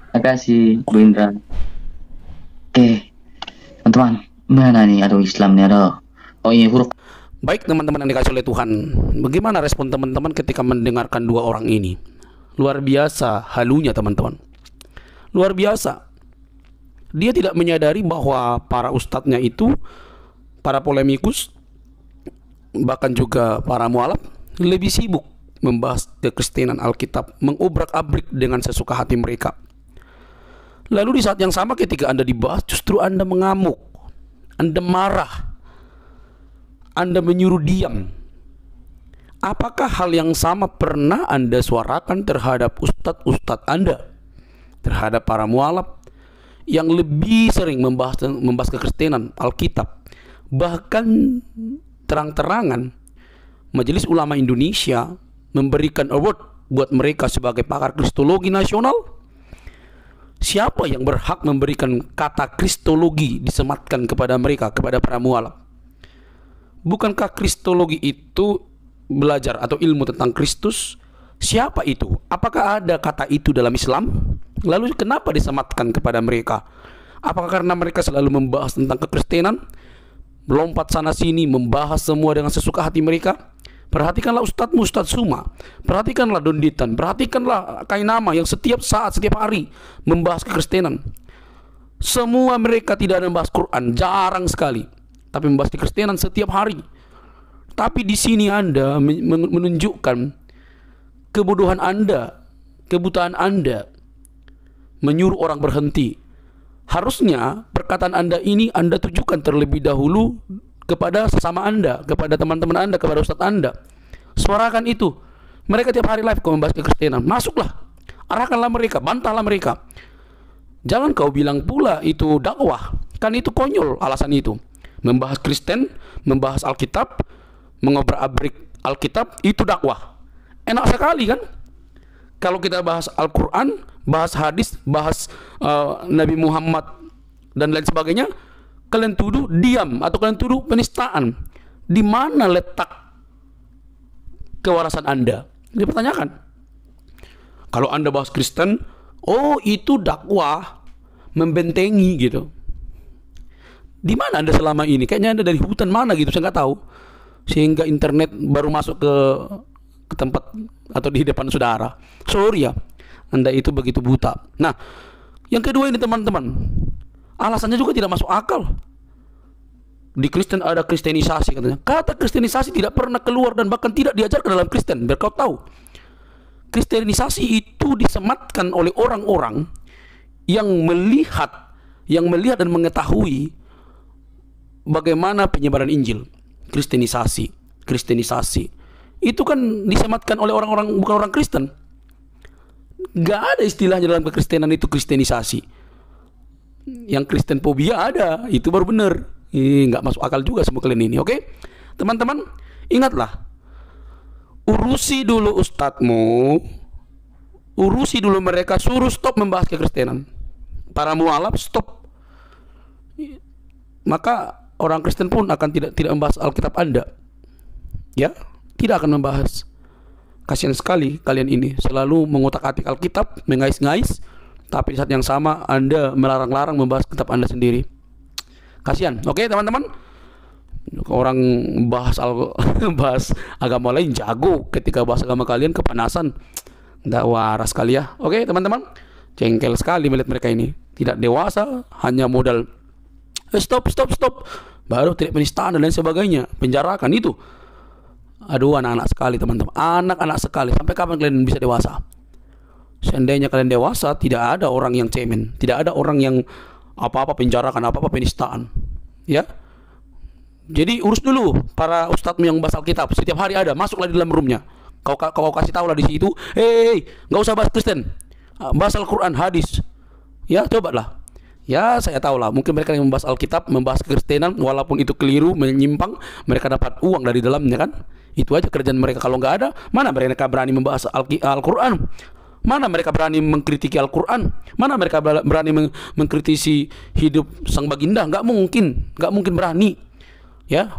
Terima kasih Bu Indra. Oke, teman-teman, mana nih aduh Islam nih aduh. Oh ini huruf. Baik teman-teman yang dikasih oleh Tuhan, bagaimana respon teman-teman ketika mendengarkan dua orang ini? Luar biasa halunya teman-teman. Luar biasa. Dia tidak menyadari bahwa para ustadznya itu, para polemikus, bahkan juga para mualaf lebih sibuk membahas kekristenan Alkitab, mengobrak-abrik dengan sesuka hati mereka. Lalu di saat yang sama ketika Anda dibahas, justru Anda mengamuk, Anda marah, Anda menyuruh diam. Apakah hal yang sama pernah Anda suarakan terhadap ustadz-ustadz Anda, terhadap para mualaf yang lebih sering membahas kekristenan Alkitab, Bahkan terang-terangan Majelis Ulama Indonesia memberikan award buat mereka sebagai pakar kristologi nasional. Siapa yang berhak memberikan kata kristologi disematkan kepada mereka, kepada para mualaf? Bukankah kristologi itu belajar atau ilmu tentang Kristus? Siapa itu? Apakah ada kata itu dalam Islam? Lalu kenapa disematkan kepada mereka? Apakah karena mereka selalu membahas tentang kekristenan, melompat sana sini, membahas semua dengan sesuka hati mereka? Perhatikanlah Ustadzmu, Ustadz Suma, perhatikanlah Donditan, perhatikanlah Kainama yang setiap saat, setiap hari membahas kekristenan. Semua mereka tidak ada membahas Quran, jarang sekali, tapi membahas kekristenan setiap hari. Tapi di sini Anda menunjukkan kebodohan Anda, kebutaan Anda, menyuruh orang berhenti. Harusnya perkataan Anda ini Anda tujukan terlebih dahulu kepada sesama Anda, kepada teman-teman Anda, kepada Ustadz Anda. Suarakan itu. Mereka tiap hari live kau membahas kekristenan. Masuklah, arahkanlah mereka, bantahlah mereka. Jangan kau bilang pula itu dakwah. Kan itu konyol alasan itu. Membahas Kristen, membahas Alkitab, mengobrak-abrik Alkitab, itu dakwah. Enak sekali kan? Kalau kita bahas Al-Quran, bahas hadis, bahas Nabi Muhammad dan lain sebagainya, kalian tuduh diam atau kalian tuduh penistaan. Di mana letak kewarasan Anda? Dipertanyakan. Kalau Anda bahas Kristen, oh itu dakwah, membentengi gitu. Di mana Anda selama ini? Kayaknya Anda dari hutan mana gitu, saya nggak tahu. Sehingga internet baru masuk ke tempat atau di depan saudara. Sorry ya, Anda itu begitu buta. Nah, yang kedua ini teman-teman, alasannya juga tidak masuk akal. Di Kristen ada kristenisasi katanya. Kata kristenisasi tidak pernah keluar dan bahkan tidak diajarkan dalam Kristen. Biar kau tahu, kristenisasi itu disematkan oleh orang-orang yang melihat dan mengetahui bagaimana penyebaran Injil. Kristenisasi itu kan disematkan oleh orang-orang, bukan orang Kristen. Gak ada istilahnya dalam kekristenan itu kristenisasi. Yang Kristen fobia ada, itu baru benar. Nggak masuk akal juga semua kalian ini. Oke, teman-teman, ingatlah, urusi dulu ustadzmu, urusi dulu mereka, suruh stop membahas kekristenan. Para mualaf stop, maka orang Kristen pun akan tidak membahas Alkitab Anda. Ya, tidak akan membahas. Kasihan sekali kalian ini selalu mengotak-atik Alkitab, mengais-ngais, tapi di saat yang sama Anda melarang-larang membahas kitab Anda sendiri. Kasihan. Oke, teman-teman. Orang bahas bahas agama lain jago, ketika bahas agama kalian kepanasan. Nggak waras sekali ya. Oke, teman-teman. Jengkel sekali melihat mereka ini. Tidak dewasa, hanya modal stop. Baru tidak penistaan dan lain sebagainya. Penjarakan itu. Aduh, anak-anak sekali teman-teman. Anak-anak sekali. Sampai kapan kalian bisa dewasa? Seandainya kalian dewasa, tidak ada orang yang cemen, tidak ada orang yang apa-apa penjarakan, apa-apa penistaan. Ya. Jadi urus dulu para ustadzmu yang bahas Alkitab. Setiap hari ada, masuklah di dalam roomnya. Kau kasih tahu lah di situ, hei, nggak usah bahas Kristen, bahas Al-Quran, hadis. Ya, cobalah. Ya, saya tahu lah, mungkin mereka yang membahas Alkitab, membahas kekristenan, walaupun itu keliru, menyimpang, mereka dapat uang dari dalamnya kan. Itu aja kerjaan mereka. Kalau nggak ada, mana mereka berani membahas Al-Quran? Mana mereka berani mengkritiki Al-Quran? Mana mereka berani mengkritisi hidup sang baginda? Nggak mungkin berani. Ya,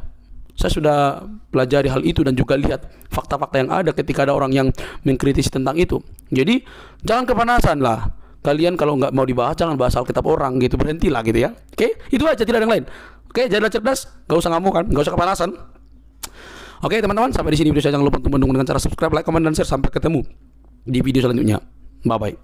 saya sudah pelajari hal itu dan juga lihat fakta-fakta yang ada ketika ada orang yang mengkritisi tentang itu. Jadi jangan kepanasan lah. Kalian kalau nggak mau dibahas, jangan bahas Alkitab orang gitu, berhentilah gitu ya. Oke, itu aja, tidak ada yang lain. Oke, jadilah cerdas, nggak usah ngamuk kan, nggak usah kepanasan. Oke teman-teman, sampai di sini video saya. Jangan lupa untuk mendukung dengan cara subscribe, like, comment, dan share. Sampai ketemu di video selanjutnya. Bye bye.